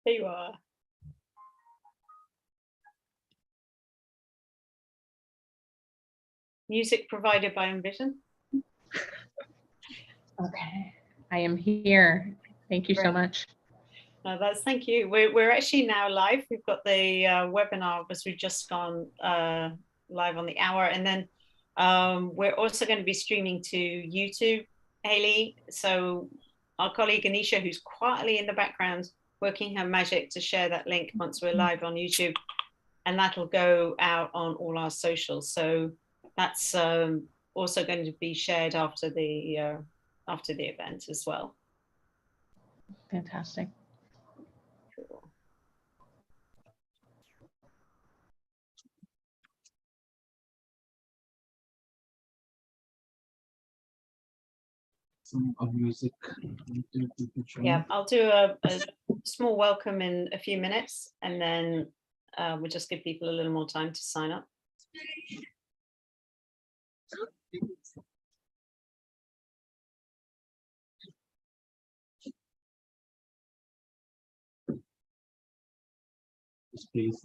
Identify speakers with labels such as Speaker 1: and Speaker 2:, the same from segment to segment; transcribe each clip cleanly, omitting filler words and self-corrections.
Speaker 1: There you are. Music provided by Envision.
Speaker 2: Okay, I am here. Thank you so much.
Speaker 1: No, thank you. We're actually now live. We've got the webinar because we've just gone live on the hour, and then we're also going to be streaming to YouTube, Hayley. So our colleague Anisha, who's quietly in the background working her magic to share that link once we're live on YouTube, and that'll go out on all our socials. So that's also going to be shared after the event as well.
Speaker 2: Fantastic.
Speaker 1: Cool.
Speaker 3: Some of music.
Speaker 1: Yeah, I'll do a small welcome in a few minutes, and then we'll just give people a little more time to sign up.
Speaker 3: Please.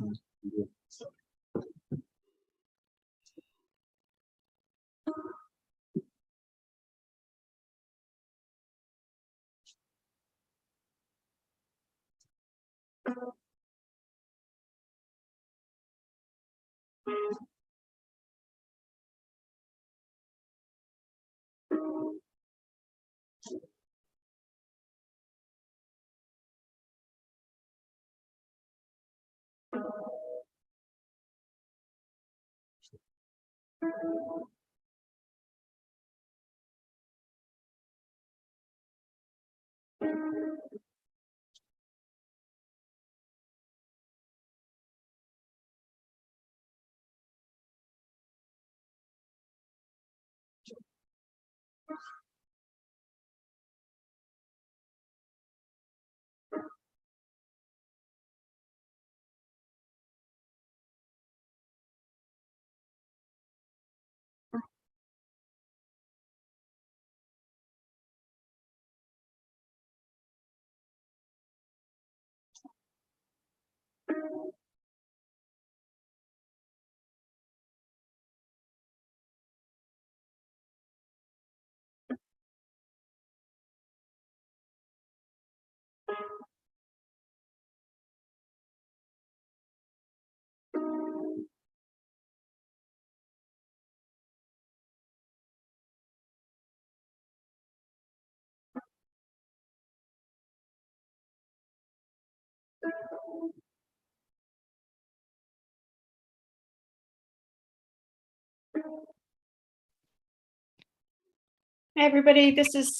Speaker 1: Hey everybody, this is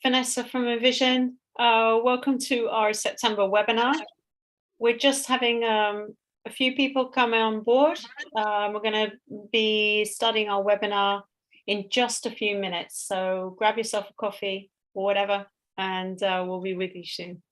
Speaker 1: Vanessa from Envision. Welcome to our September webinar. We're just having a few people come on board. We're going to be starting our webinar in just a few minutes. So grab yourself a coffee or whatever, and we'll be with you soon.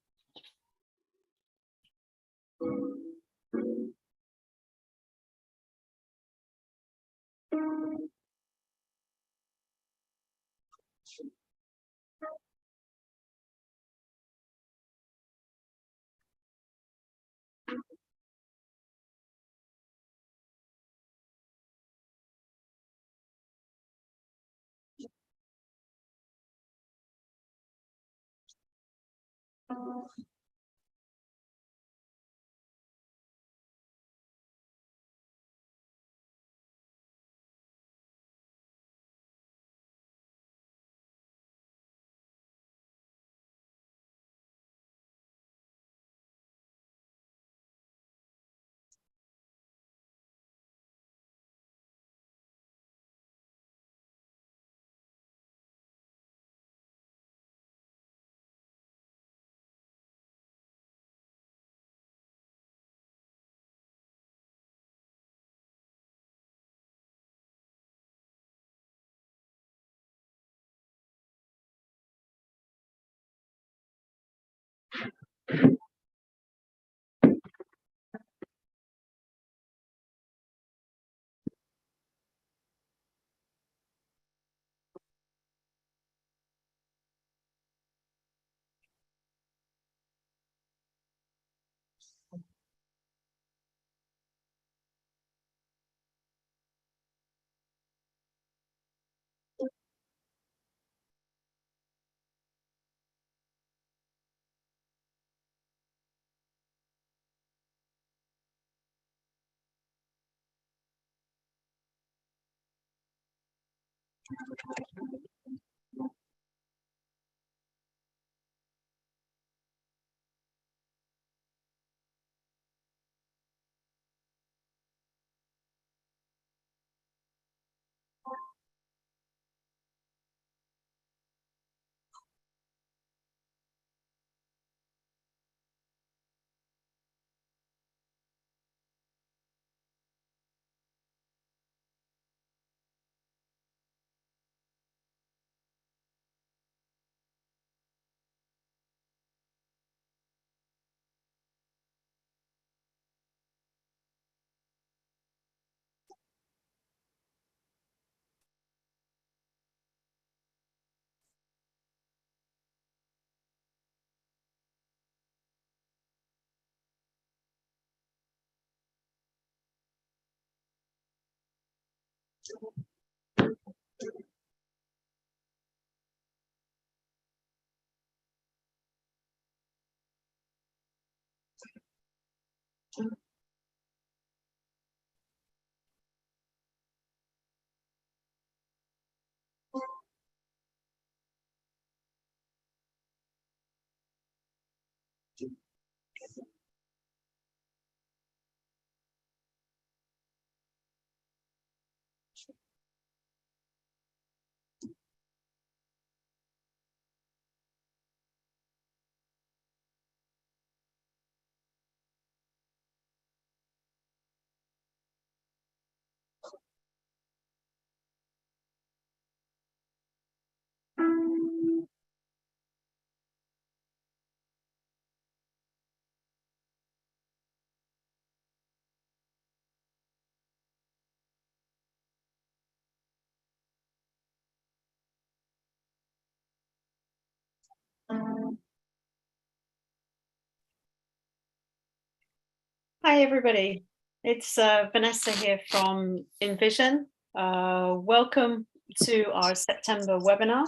Speaker 1: Hi, everybody. It's Vanessa here from Envision. Welcome to our September webinar.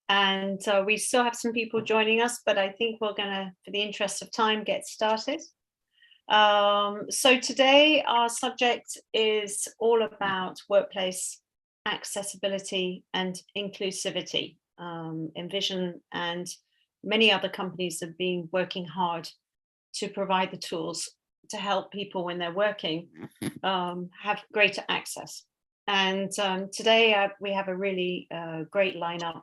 Speaker 1: And we still have some people joining us, but I think we're going to, for the interest of time, get started. So today our subject is all about workplace accessibility and inclusivity. Envision and many other companies have been working hard to provide the tools to help people when they're working have greater access. And today we have a really great lineup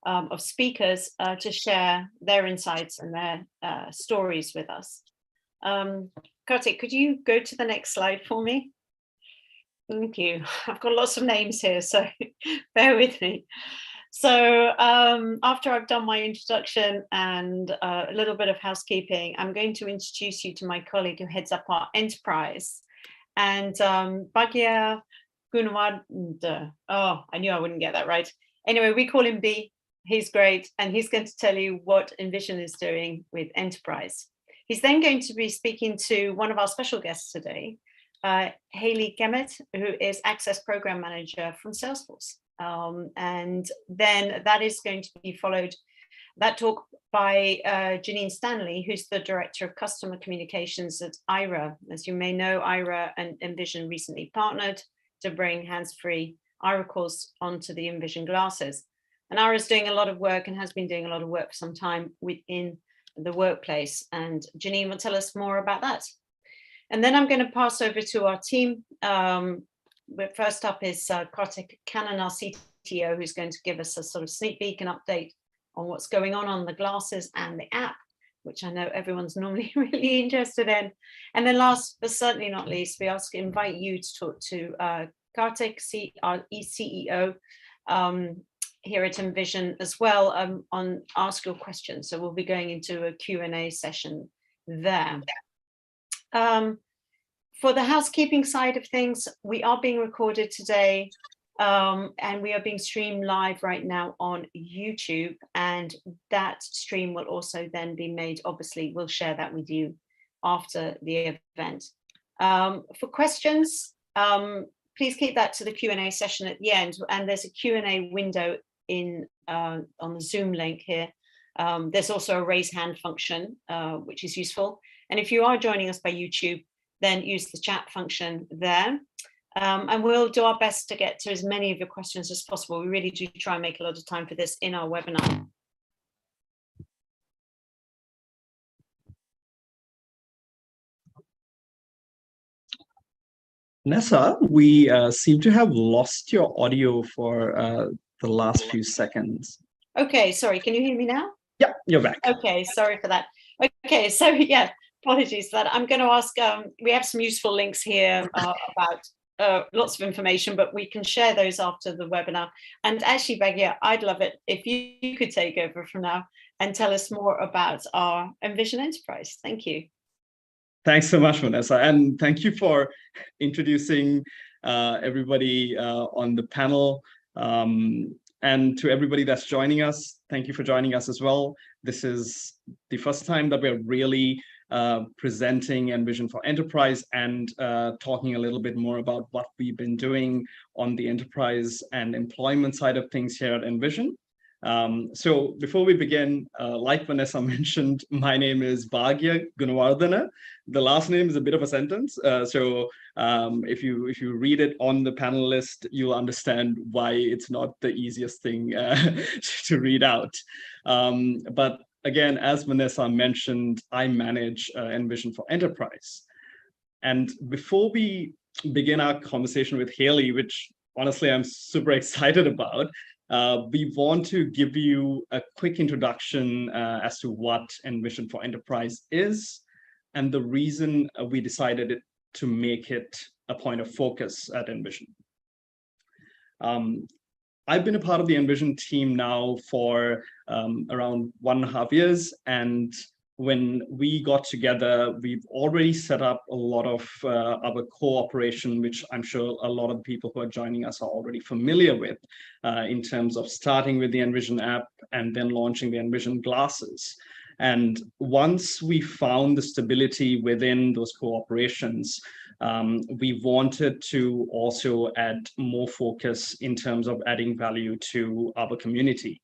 Speaker 1: of speakers to share their insights and their stories with us. Kartik, could you go to the next slide for me? Thank you. I've got lots of names here, so bear with me. So after I've done my introduction and a little bit of housekeeping, I'm going to introduce you to my colleague who heads up our enterprise. And Bhagya Gunawardena. Oh, I knew I wouldn't get that right. Anyway, we call him B. He's great. And he's going to tell you what Envision is doing with enterprise. He's then going to be speaking to one of our special guests today, Hayley Kemet, who is Access Program Manager from Salesforce. And then that is going to be followed, that talk by Janine Stanley, who's the Director of Customer Communications at Aira. As you may know, Aira and Envision recently partnered to bring hands-free Aira calls onto the Envision glasses. And Aira is doing a lot of work and has been doing a lot of work for some time within the workplace. And Janine will tell us more about that. And then I'm going to pass over to our team. But first up is Kartik Kannan, our CTO, who's going to give us a sort of sneak peek and update on what's going on the glasses and the app, which I know everyone's normally really interested in. And then last but certainly not least, we invite you to talk to Kartik, our CEO here at Envision as well on Ask Your Questions. So we'll be going into a Q&A session there. For the housekeeping side of things, we are being recorded today and we are being streamed live right now on YouTube, and that stream will also then be made, obviously, we'll share that with you after the event. For questions, please keep that to the Q&A session at the end, and there's a Q&A window on the Zoom link here. There's also a raise hand function, which is useful. And if you are joining us by YouTube, then use the chat function there. And we'll do our best to get to as many of your questions as possible. We really do try and make a lot of time for this in our webinar.
Speaker 3: Nessa, we seem to have lost your audio for the last few seconds.
Speaker 1: Okay, sorry, can you hear me now?
Speaker 3: Yeah, you're back.
Speaker 1: Okay, sorry for that. Okay, so yeah, apologies for that. I'm going to ask, we have some useful links here about lots of information, but we can share those after the webinar. And actually, Bagia, I'd love it if you could take over from now and tell us more about our Envision Enterprise. Thank you.
Speaker 3: Thanks so much, Vanessa. And thank you for introducing everybody on the panel. And to everybody that's joining us, thank you for joining us as well. This is the first time that we're really presenting Envision for Enterprise and talking a little bit more about what we've been doing on the enterprise and employment side of things here at Envision. So before we begin, like Vanessa mentioned, my name is Bhagya Gunawardana. The last name is a bit of a sentence. So if you read it on the panel list, you'll understand why it's not the easiest thing to read out. But again, as Vanessa mentioned, I manage Envision for Enterprise. And before we begin our conversation with Haley, which honestly I'm super excited about, we want to give you a quick introduction as to what Envision for Enterprise is and the reason we decided to make it a point of focus at Envision. I've been a part of the Envision team now for around 1.5 years, and when we got together, we've already set up a lot of our cooperation, which I'm sure a lot of people who are joining us are already familiar with, in terms of starting with the Envision app and then launching the Envision glasses. And once we found the stability within those cooperations, we wanted to also add more focus in terms of adding value to our community.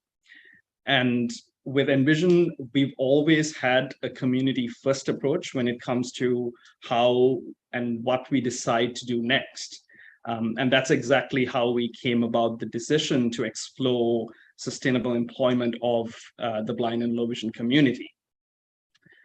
Speaker 3: And with Envision, we've always had a community-first approach when it comes to how and what we decide to do next. And that's exactly how we came about the decision to explore sustainable employment of the blind and low vision community.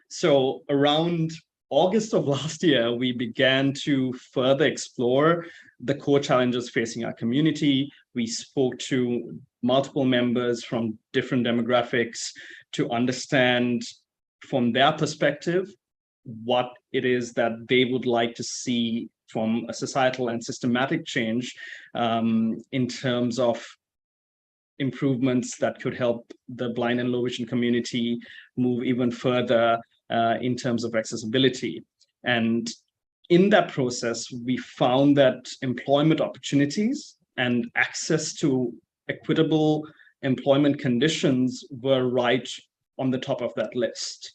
Speaker 3: So around August of last year, we began to further explore the core challenges facing our community. We spoke to multiple members from different demographics to understand from their perspective what it is that they would like to see from a societal and systematic change in terms of improvements that could help the blind and low vision community move even further in terms of accessibility. And in that process, we found that employment opportunities and access to equitable employment conditions were right on the top of that list,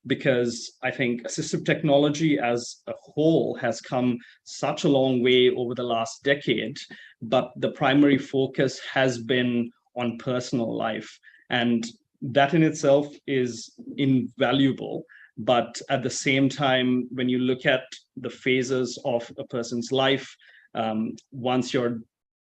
Speaker 3: because I think assistive technology as a whole has come such a long way over the last decade, but the primary focus has been on personal life. And that in itself is invaluable. But at the same time, when you look at the phases of a person's life, once you're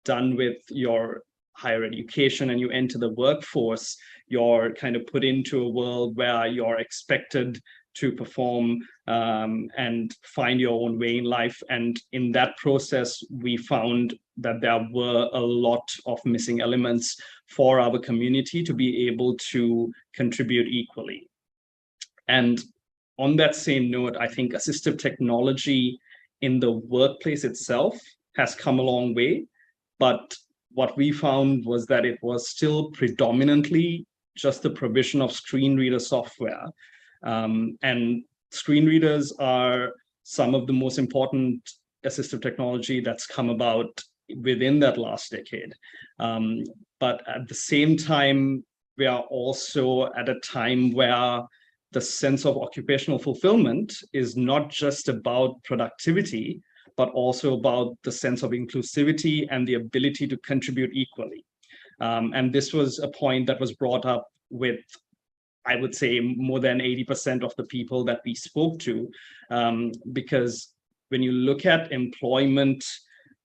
Speaker 3: done with your higher education and you enter the workforce, you're kind of put into a world where you're expected to perform and find your own way in life. And in that process, we found that there were a lot of missing elements for our community to be able to contribute equally. And on that same note, I think assistive technology in the workplace itself has come a long way, but what we found was that it was still predominantly just the provision of screen reader software. And screen readers are some of the most important assistive technology that's come about within that last decade. But at the same time, we are also at a time where the sense of occupational fulfillment is not just about productivity, but also about the sense of inclusivity and the ability to contribute equally. And this was a point that was brought up with, I would say, more than 80% of the people that we spoke to, because when you look at employment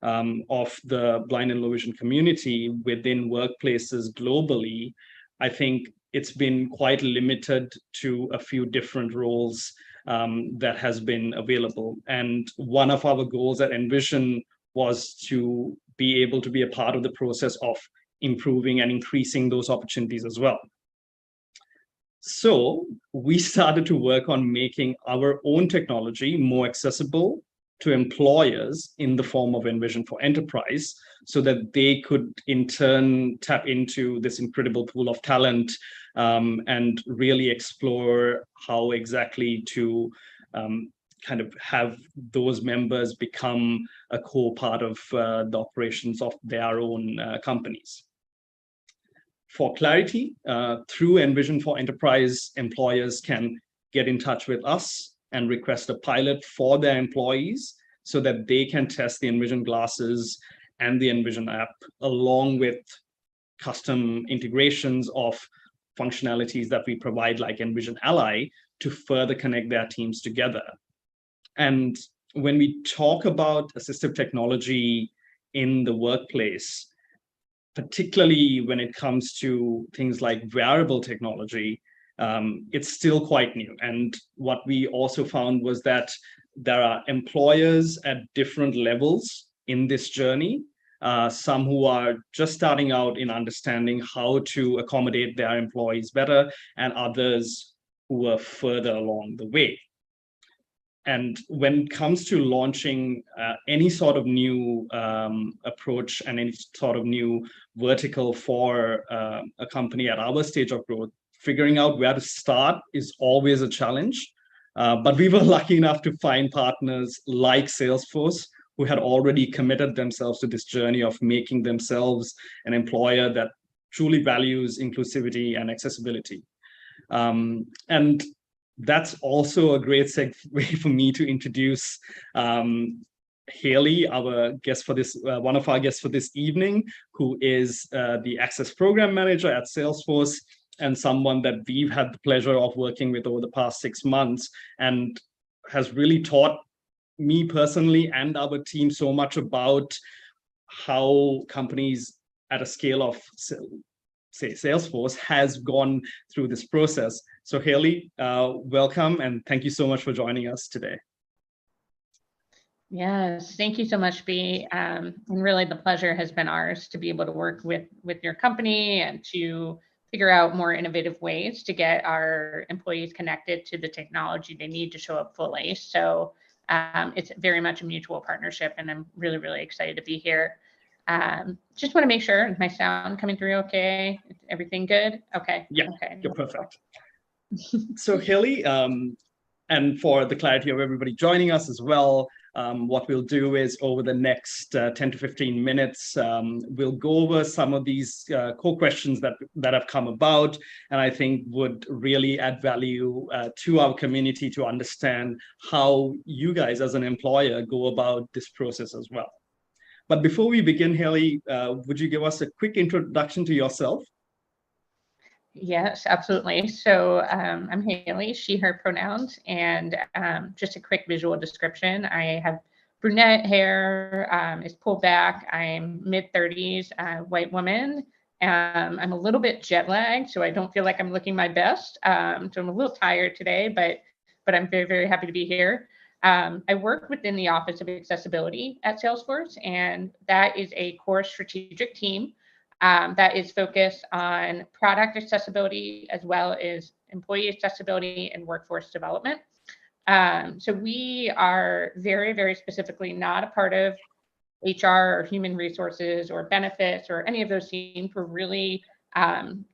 Speaker 3: of the blind and low vision community within workplaces globally, I think it's been quite limited to a few different roles that has been available. And one of our goals at Envision was to be able to be a part of the process of improving and increasing those opportunities as well. So we started to work on making our own technology more accessible to employers in the form of Envision for Enterprise, so that they could in turn tap into this incredible pool of talent and really explore how exactly to kind of have those members become a core part of the operations of their own companies. For clarity, through Envision for Enterprise, employers can get in touch with us and request a pilot for their employees so that they can test the Envision glasses and the Envision app, along with custom integrations of functionalities that we provide, like Envision Ally, to further connect their teams together. And when we talk about assistive technology in the workplace, particularly when it comes to things like wearable technology, it's still quite new. And what we also found was that there are employers at different levels in this journey, some who are just starting out in understanding how to accommodate their employees better, and others who are further along the way. And when it comes to launching any sort of new approach and any sort of new vertical for a company at our stage of growth, figuring out where to start is always a challenge. But we were lucky enough to find partners like Salesforce, who had already committed themselves to this journey of making themselves an employer that truly values inclusivity and accessibility. And that's also a great segue for me to introduce Haley, our guest for this, one of our guests for this evening, who is the Access Program Manager at Salesforce, and someone that we've had the pleasure of working with over the past 6 months, and has really taught me personally and our team so much about how companies at a scale of, say, Salesforce has gone through this process. So Haley, welcome, and thank you so much for joining us today.
Speaker 2: Yes, thank you so much, B. And really the pleasure has been ours to be able to work with your company and to figure out more innovative ways to get our employees connected to the technology they need to show up fully. So it's very much a mutual partnership, and I'm really, really excited to be here. Just want to make sure, is my sound coming through okay? Everything good? Okay.
Speaker 3: Yeah,
Speaker 2: okay.
Speaker 3: You're perfect. So Haley, and for the clarity of everybody joining us as well, what we'll do is over the next 10 to 15 minutes, we'll go over some of these core questions that have come about, and I think would really add value to our community to understand how you guys as an employer go about this process as well. But before we begin, Haley, would you give us a quick introduction to yourself?
Speaker 2: Yes, absolutely. So I'm Haley, she, her pronouns, and just a quick visual description. I have brunette hair, is pulled back. I'm mid-30s, white woman. I'm a little bit jet lagged, so I don't feel like I'm looking my best. So I'm a little tired today, but I'm very, very happy to be here. I work within the Office of Accessibility at Salesforce, and that is a core strategic team that is focused on product accessibility as well as employee accessibility and workforce development. So we are very, very specifically not a part of HR or human resources or benefits or any of those teams. We're really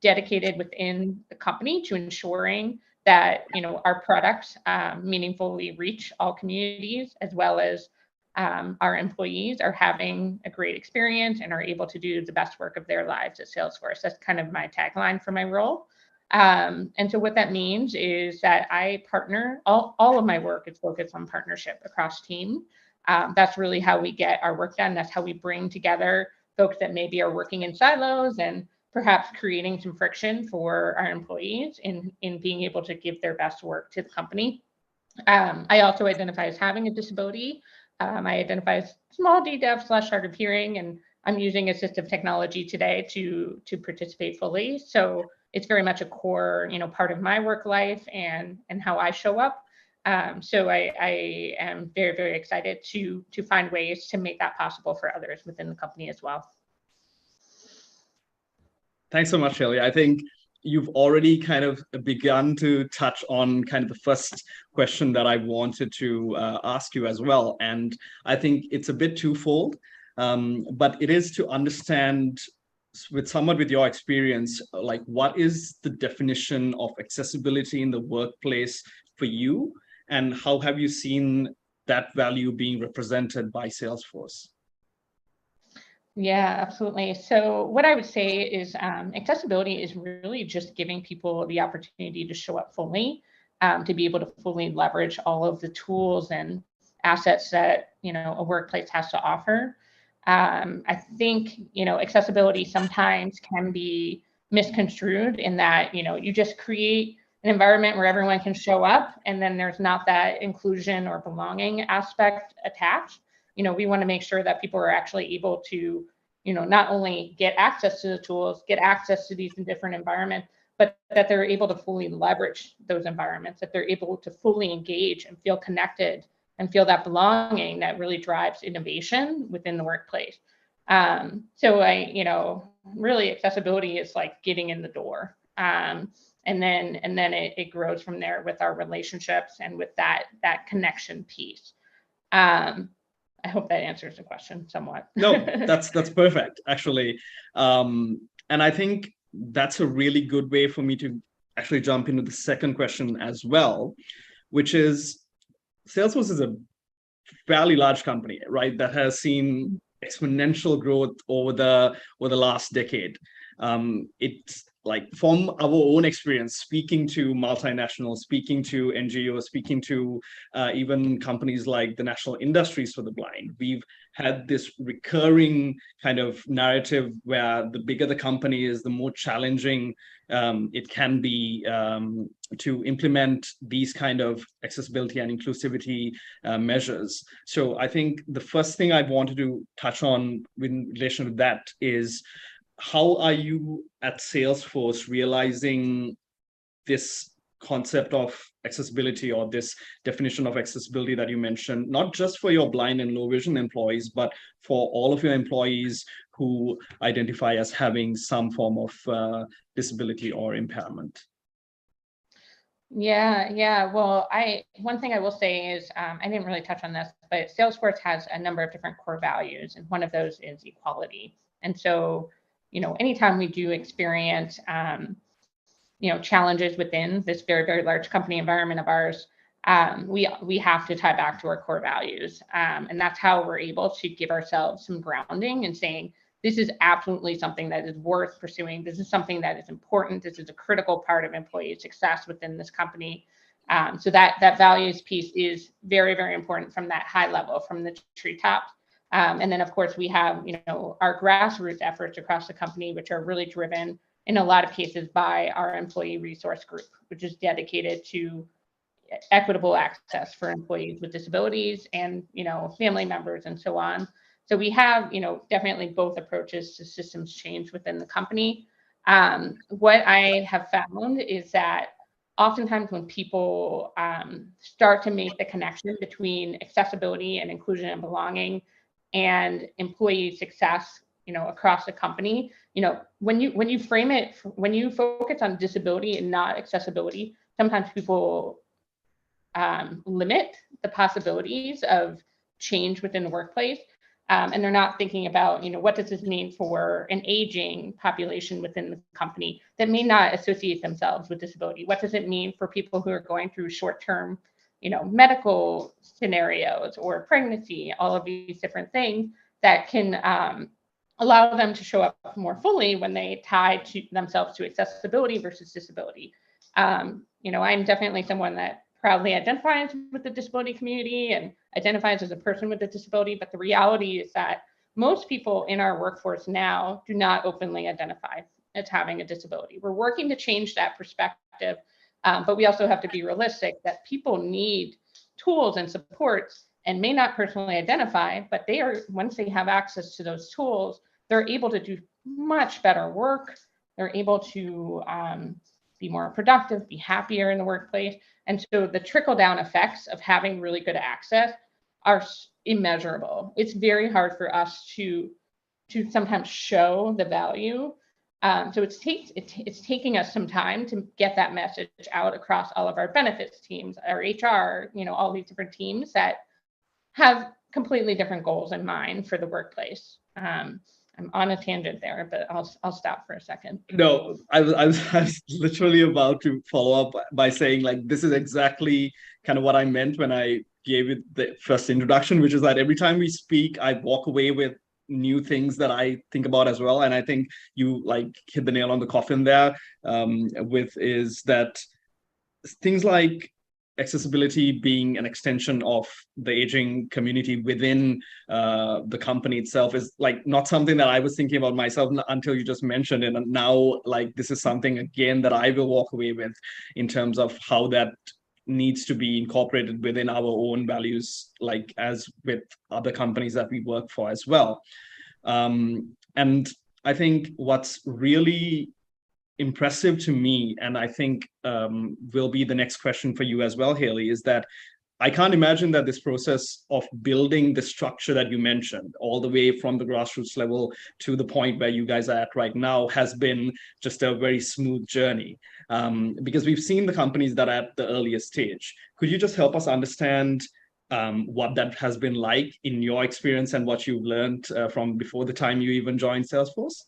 Speaker 2: dedicated within the company to ensuring that our products meaningfully reach all communities, as well as our employees are having a great experience and are able to do the best work of their lives at Salesforce. That's kind of my tagline for my role. And so what that means is that I partner, all of my work is focused on partnership across team. That's really how we get our work done. That's how we bring together folks that maybe are working in silos and perhaps creating some friction for our employees in being able to give their best work to the company. I also identify as having a disability. I identify as small D dev / hard of hearing, and I'm using assistive technology today to participate fully. So it's very much a core, part of my work life and how I show up. So I am very, very excited to find ways to make that possible for others within the company as well.
Speaker 3: Thanks so much, Shelley. I think you've already kind of begun to touch on kind of the first question that I wanted to ask you as well. And I think it's a bit twofold, but it is to understand with your experience, like what is the definition of accessibility in the workplace for you? And how have you seen that value being represented by Salesforce?
Speaker 2: Yeah, absolutely. So what I would say is accessibility is really just giving people the opportunity to show up fully, to be able to fully leverage all of the tools and assets that a workplace has to offer. I think accessibility sometimes can be misconstrued in that you just create an environment where everyone can show up, and then there's not that inclusion or belonging aspect attached. We want to make sure that people are actually able to, not only get access to the tools, get access to these different environments, but that they're able to fully leverage those environments, that they're able to fully engage and feel connected and feel that belonging that really drives innovation within the workplace. So really accessibility is like getting in the door. And then it grows from there with our relationships and with that connection piece. I hope that answers the question somewhat.
Speaker 3: No, that's perfect, actually. And I think that's a really good way for me to actually jump into the second question as well, which is Salesforce is a fairly large company, right? That has seen exponential growth over the last decade. It's like from our own experience, speaking to multinationals, speaking to NGOs, speaking to even companies like the National Industries for the Blind, we've had this recurring kind of narrative where the bigger the company is, the more challenging it can be to implement these kind of accessibility and inclusivity measures. So I think the first thing I wanted to touch on in relation to that is, how are you at Salesforce realizing this concept of accessibility, or this definition of accessibility that you mentioned, not just for your blind and low vision employees, but for all of your employees who identify as having some form of disability or impairment?
Speaker 2: Yeah. Well, one thing I will say is I didn't really touch on this, but Salesforce has a number of different core values, and one of those is equality. And so, anytime we do experience, challenges within this very, very large company environment of ours, we have to tie back to our core values. And that's how we're able to give ourselves some grounding and saying, this is absolutely something that is worth pursuing. This is something that is important. This is a critical part of employee success within this company. So that values piece is very, very important from that high level, from the treetops. And then, of course, we have, our grassroots efforts across the company, which are really driven in a lot of cases by our employee resource group, which is dedicated to equitable access for employees with disabilities and, family members and so on. So we have, definitely both approaches to systems change within the company. What I have found is that oftentimes when people start to make the connection between accessibility and inclusion and belonging and employee success, across the company, when you frame it, when you focus on disability and not accessibility, sometimes people limit the possibilities of change within the workplace. And they're not thinking about, what does this mean for an aging population within the company that may not associate themselves with disability? What does it mean for people who are going through short-term, medical scenarios or pregnancy, all of these different things that can allow them to show up more fully when they tie themselves to accessibility versus disability. I'm definitely someone that proudly identifies with the disability community and identifies as a person with a disability. But the reality is that most people in our workforce now do not openly identify as having a disability. We're working to change that perspective, but we also have to be realistic that people need tools and supports and may not personally identify, but they are, once they have access to those tools, they're able to do much better work. They're able to be more productive, be happier in the workplace. And so the trickle down effects of having really good access are immeasurable. It's very hard for us to sometimes show the value. So it's taking us some time to get that message out across all of our benefits teams, our HR, all these different teams that have completely different goals in mind for the workplace. I'm on a tangent there, but I'll stop for a second.
Speaker 3: No, I was literally about to follow up by saying, like, this is exactly kind of what I meant when I gave it the first introduction, which is that every time we speak, I walk away with new things that I think about as well. And I think you like hit the nail on the coffin there, with is that things like accessibility being an extension of the aging community within the company itself is like not something that I was thinking about myself until you just mentioned it. And now, like, this is something again that I will walk away with in terms of how that needs to be incorporated within our own values, like as with other companies that we work for as well. And I think what's really impressive to me, and I think will be the next question for you as well, Haley, is that I can't imagine that this process of building the structure that you mentioned, all the way from the grassroots level to the point where you guys are at right now, has been just a very smooth journey. Because we've seen the companies that are at the earliest stage. Could you just help us understand what that has been like in your experience and what you've learned from before the time you even joined Salesforce?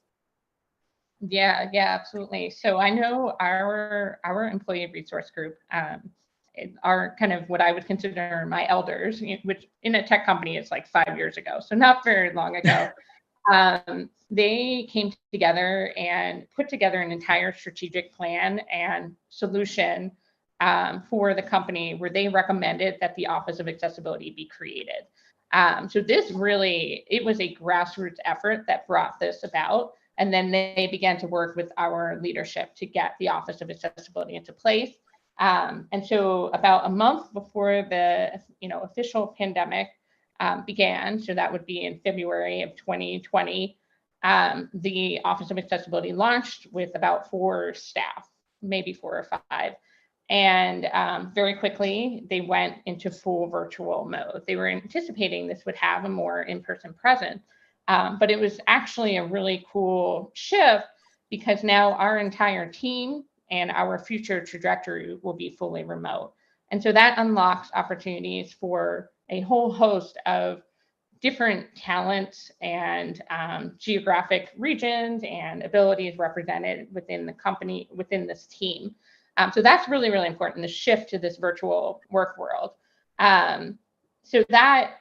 Speaker 2: Yeah, absolutely. So I know our employee resource group are kind of what I would consider my elders, which in a tech company is like 5 years ago, so not very long ago. They came together and put together an entire strategic plan and solution for the company, where they recommended that the Office of Accessibility be created. So this really, it was a grassroots effort that brought this about. And then they began to work with our leadership to get the Office of Accessibility into place. And so about a month before the official pandemic began, so that would be in February of 2020, the Office of Accessibility launched with about 4 staff, maybe 4 or 5. And very quickly, they went into full virtual mode. They were anticipating this would have a more in-person presence. But it was actually a really cool shift, because now our entire team and our future trajectory will be fully remote. And so that unlocks opportunities for a whole host of different talents and geographic regions and abilities represented within the company, within this team. So that's really, really important, the shift to this virtual work world. So that's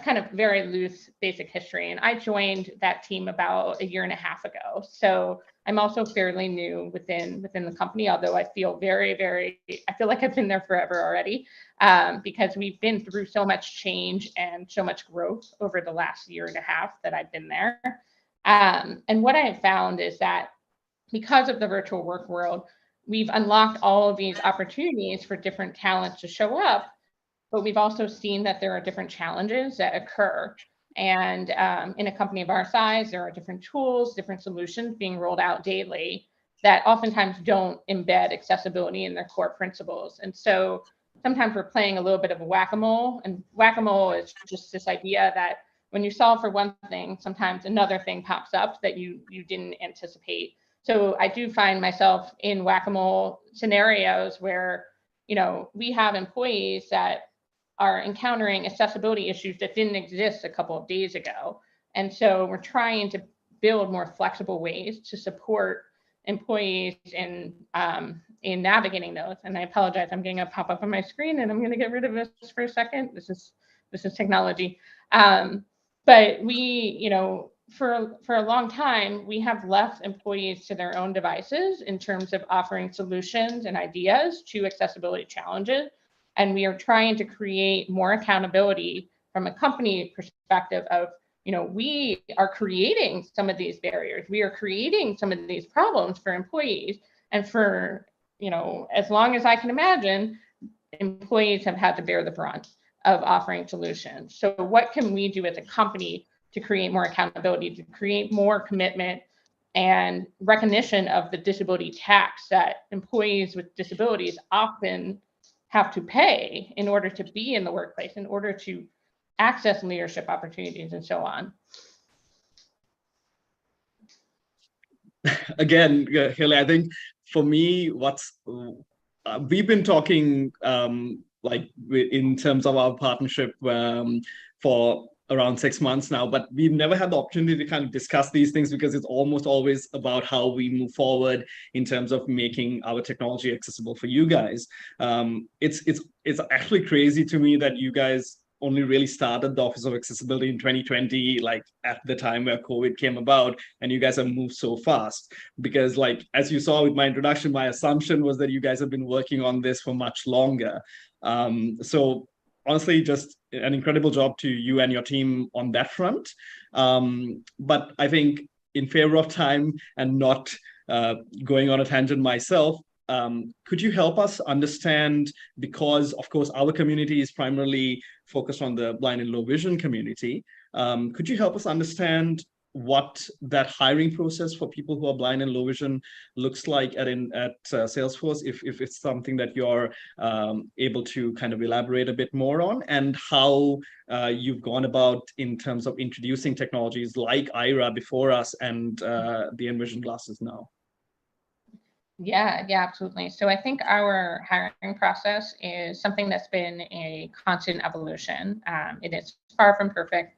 Speaker 2: kind of very loose basic history. And I joined that team about 1.5 years ago. So I'm also fairly new within the company, although I feel I feel like I've been there forever already, because we've been through so much change and so much growth over the last 1.5 years that I've been there. And what I have found is that because of the virtual work world, we've unlocked all of these opportunities for different talents to show up. But we've also seen that there are different challenges that occur. And in a company of our size, there are different tools, different solutions being rolled out daily that oftentimes don't embed accessibility in their core principles. And so sometimes we're playing a little bit of a whack-a-mole. And whack-a-mole is just this idea that when you solve for one thing, sometimes another thing pops up that you didn't anticipate. So I do find myself in whack-a-mole scenarios where, we have employees that are encountering accessibility issues that didn't exist a couple of days ago. And so we're trying to build more flexible ways to support employees in navigating those. And I apologize, I'm getting a pop-up on my screen, and I'm going to get rid of this for a second. This is technology. But we, for a long time, we have left employees to their own devices in terms of offering solutions and ideas to accessibility challenges. And we are trying to create more accountability from a company perspective of, we are creating some of these barriers. We are creating some of these problems for employees. And for, as long as I can imagine, employees have had to bear the brunt of offering solutions. So what can we do as a company to create more accountability, to create more commitment and recognition of the disability tax that employees with disabilities often have to pay in order to be in the workplace, in order to access leadership opportunities and so on.
Speaker 3: Again, Haley, I think for me, we've been talking like in terms of our partnership for around 6 months now, but we've never had the opportunity to kind of discuss these things because it's almost always about how we move forward in terms of making our technology accessible for you guys. It's actually crazy to me that you guys only really started the Office of Accessibility in 2020, like at the time where COVID came about, and you guys have moved so fast. Because like, as you saw with my introduction, my assumption was that you guys have been working on this for much longer. So honestly, just an incredible job to you and your team on that front. But I think in favor of time and not going on a tangent myself, could you help us understand, because of course our community is primarily focused on the blind and low vision community, could you help us understand what that hiring process for people who are blind and low vision looks like at Salesforce, if it's something that you're able to kind of elaborate a bit more on, and how you've gone about in terms of introducing technologies like Aira before us and the Envision glasses now?
Speaker 2: Yeah, absolutely. So I think our hiring process is something that's been a constant evolution. It is far from perfect.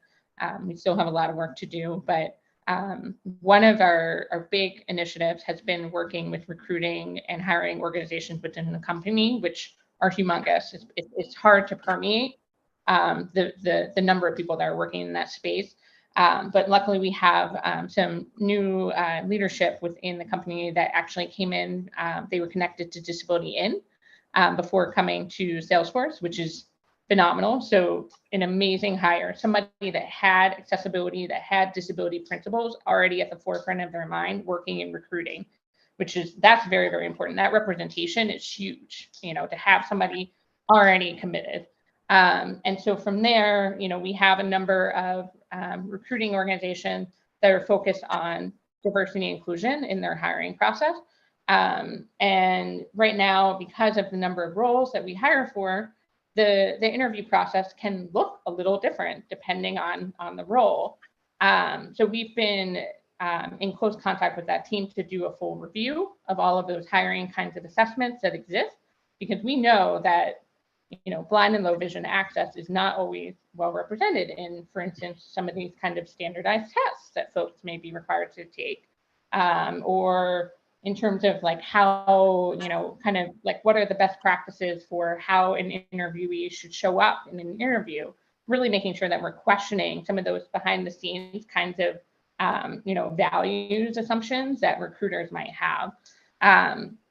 Speaker 2: We still have a lot of work to do, but one of our big initiatives has been working with recruiting and hiring organizations within the company, which are humongous. It's hard to permeate the number of people that are working in that space. But luckily we have some new leadership within the company that actually came in. They were connected to Disability In before coming to Salesforce, which is phenomenal. So an amazing hire, somebody that had accessibility, that had disability principles already at the forefront of their mind, working in recruiting, that's very, very important. That representation is huge, to have somebody already committed. And so from there, we have a number of recruiting organizations that are focused on diversity and inclusion in their hiring process. And right now, because of the number of roles that we hire for, the interview process can look a little different depending on the role. So we've been in close contact with that team to do a full review of all of those hiring kinds of assessments that exist, because we know that blind and low vision access is not always well represented in, for instance, some of these kind of standardized tests that folks may be required to take, or in terms of like how, kind of like what are the best practices for how an interviewee should show up in an interview, really making sure that we're questioning some of those behind the scenes kinds of, values assumptions that recruiters might have.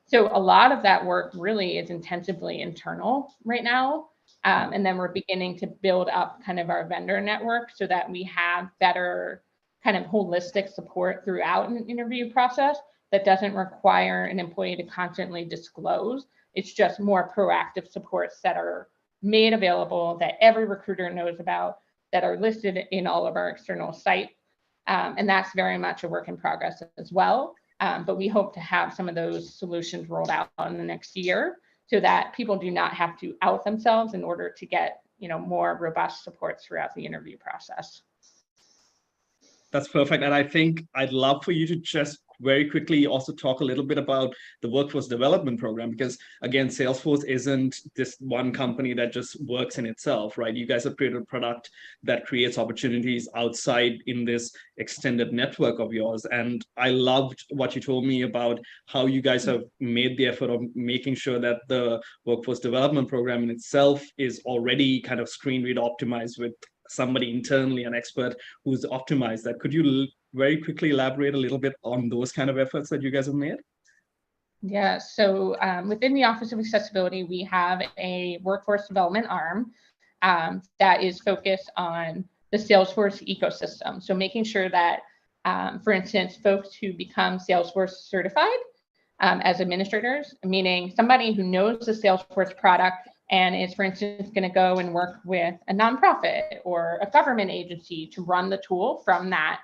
Speaker 2: So a lot of that work really is intensively internal right now. And then we're beginning to build up kind of our vendor network so that we have better kind of holistic support throughout an interview process that doesn't require an employee to constantly disclose. It's just more proactive supports that are made available, that every recruiter knows about, that are listed in all of our external sites. And that's very much a work in progress as well. But we hope to have some of those solutions rolled out in the next year so that people do not have to out themselves in order to get, more robust support throughout the interview process.
Speaker 3: That's perfect. And I think I'd love for you to just very quickly also talk a little bit about the workforce development program, because again, Salesforce isn't this one company that just works in itself, right? You guys have created a product that creates opportunities outside in this extended network of yours. And I loved what you told me about how you guys have made the effort of making sure that the workforce development program in itself is already kind of screen read optimized with somebody internally, an expert who's optimized that. Could you very quickly elaborate a little bit on those kind of efforts that you guys have made?
Speaker 2: Yeah, so within the Office of Accessibility, we have a workforce development arm that is focused on the Salesforce ecosystem. So making sure that, for instance, folks who become Salesforce certified as administrators, meaning somebody who knows the Salesforce product, and is, for instance, going to go and work with a nonprofit or a government agency to run the tool from that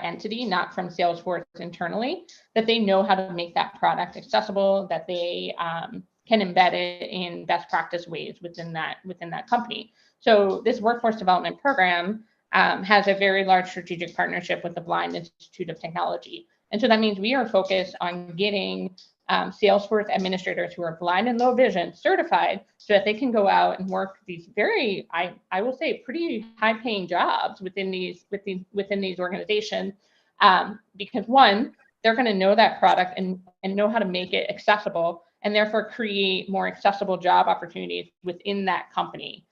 Speaker 2: entity, not from Salesforce internally, that they know how to make that product accessible, that they can embed it in best practice ways within that company. So this workforce development program has a very large strategic partnership with the Blind Institute of Technology. And so that means we are focused on getting Salesforce administrators who are blind and low vision certified so that they can go out and work these very, I will say, pretty high-paying jobs within these organizations. Because one, they're going to know that product and know how to make it accessible, and therefore create more accessible job opportunities within that company,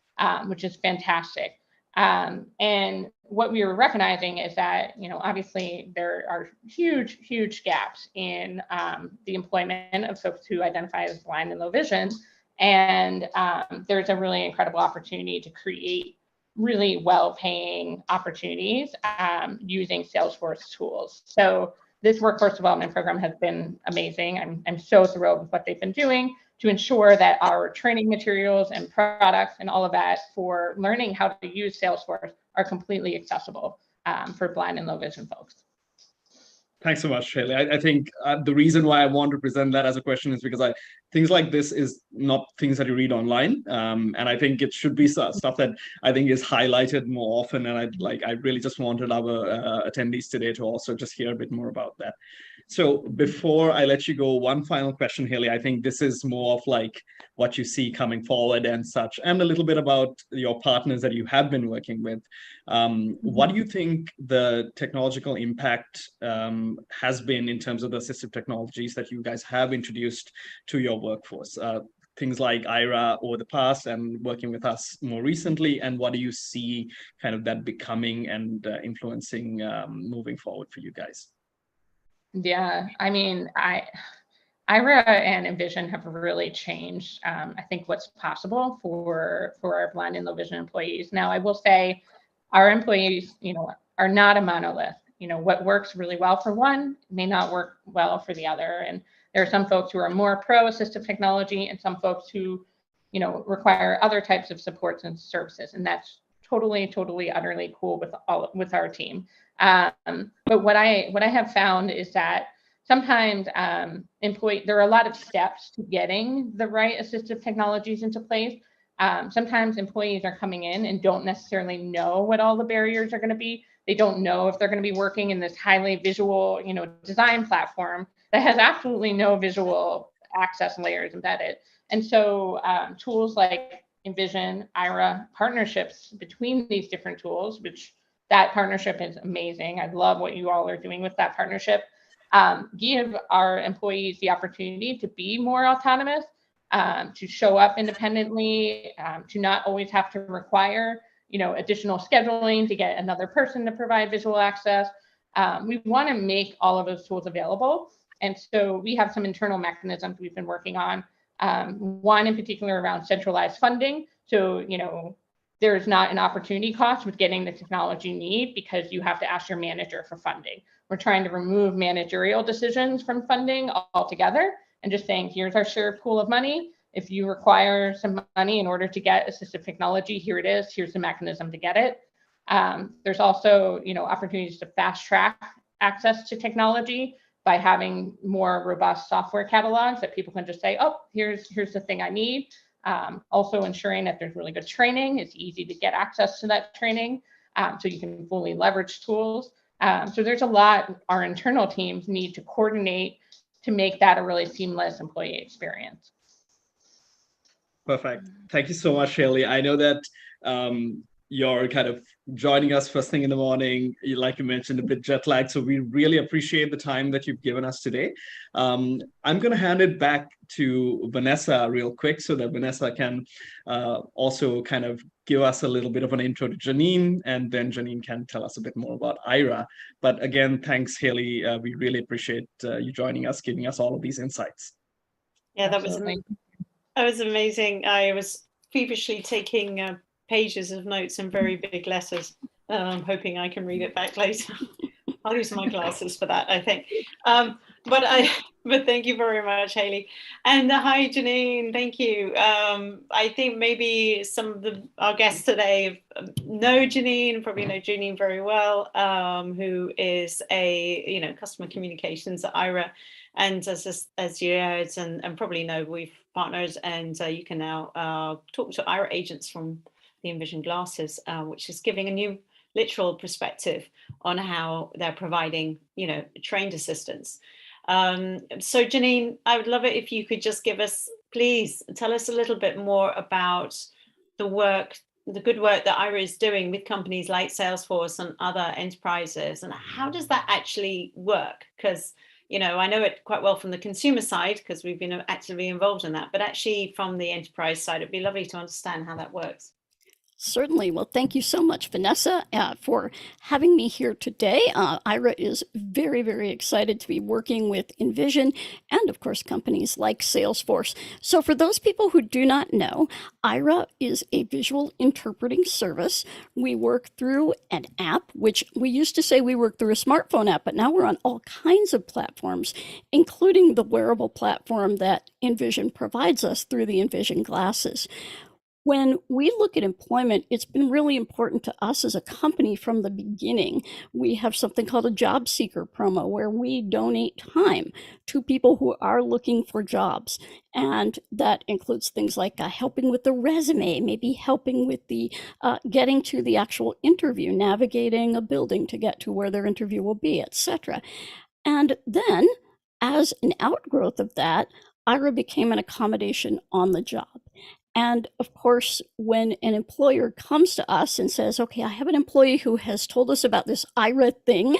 Speaker 2: which is fantastic. And what we were recognizing is that, obviously there are huge gaps in the employment of folks who identify as blind and low vision. And there's a really incredible opportunity to create really well-paying opportunities using Salesforce tools. So this workforce development program has been amazing. I'm so thrilled with what they've been doing to ensure that our training materials and products and all of that for learning how to use Salesforce are completely accessible for blind and low vision folks.
Speaker 3: Thanks so much, Haley. I think the reason why I want to present that as a question is because things like this is not things that you read online, and I think it should be stuff that I think is highlighted more often. And I really just wanted our attendees today to also just hear a bit more about that. So before I let you go, one final question, Haley. I think this is more of like what you see coming forward and such, and a little bit about your partners that you have been working with. What do you think the technological impact has been in terms of the assistive technologies that you guys have introduced to your workforce? Things like Aira over the past and working with us more recently, and what do you see kind of that becoming and influencing moving forward for you guys?
Speaker 2: Yeah, I mean, Aira and Envision have really changed, I think, what's possible for our blind and low vision employees. Now, I will say our employees, are not a monolith. What works really well for one may not work well for the other. And there are some folks who are more pro assistive technology and some folks who, require other types of supports and services. And that's totally, utterly cool with our team. But what I have found is that sometimes there are a lot of steps to getting the right assistive technologies into place. Sometimes employees are coming in and don't necessarily know what all the barriers are going to be. They don't know if they're going to be working in this highly visual, design platform that has absolutely no visual access layers embedded. And so tools like Envision, Aira, partnerships between these different tools, which that partnership is amazing. I love what you all are doing with that partnership. Give our employees the opportunity to be more autonomous, to show up independently, to not always have to require, additional scheduling to get another person to provide visual access. We want to make all of those tools available. And so we have some internal mechanisms we've been working on. One in particular around centralized funding. So, there's not an opportunity cost with getting the technology you need because you have to ask your manager for funding. We're trying to remove managerial decisions from funding altogether and just saying, here's our shared pool of money. If you require some money in order to get assistive technology, here it is. Here's the mechanism to get it. There's also, opportunities to fast track access to technology by having more robust software catalogs that people can just say, oh, here's the thing I need. Also ensuring that there's really good training. It's easy to get access to that training so you can fully leverage tools. So there's a lot our internal teams need to coordinate to make that a really seamless employee experience.
Speaker 3: Perfect. Thank you so much, Haley. I know that you're kind of joining us first thing in the morning, like you mentioned, a bit jet lagged. So we really appreciate the time that you've given us today. I'm going to hand it back to Vanessa real quick so that Vanessa can also kind of give us a little bit of an intro to Janine, and then Janine can tell us a bit more about Aira. But again, thanks, Haley. We really appreciate you joining us, giving us all of these insights.
Speaker 1: Yeah, that was amazing. I was feverishly taking pages of notes in very big letters, hoping I can read it back later. I'll use my glasses for that, I think. But thank you very much, Haley. And hi, Janine. Thank you. I think maybe some of our guests today know Janine, probably know Janine very well, who is a customer communications at Aira, and as you heard and probably know, we've partnered, and you can now talk to Aira agents from the Envision glasses, which is giving a new literal perspective on how they're providing trained assistance. So Janine, I would love it if you could just please tell us a little bit more about the good work that Aira is doing with companies like Salesforce and other enterprises, and how does that actually work? Because I know it quite well from the consumer side because we've been actively involved in that, but actually from the enterprise side, it'd be lovely to understand how that works.
Speaker 4: Certainly. Well, thank you so much, Vanessa, for having me here today. Aira is very, very excited to be working with Envision and, of course, companies like Salesforce. So for those people who do not know, Aira is a visual interpreting service. We work through an app, which we used to say we work through a smartphone app, but now we're on all kinds of platforms, including the wearable platform that Envision provides us through the Envision glasses. When we look at employment, it's been really important to us as a company from the beginning. We have something called a job seeker promo where we donate time to people who are looking for jobs. And that includes things like helping with the resume, maybe helping with the getting to the actual interview, navigating a building to get to where their interview will be, etc. And then as an outgrowth of that, Aira became an accommodation on the job. And of course, when an employer comes to us and says, okay, I have an employee who has told us about this Aira thing,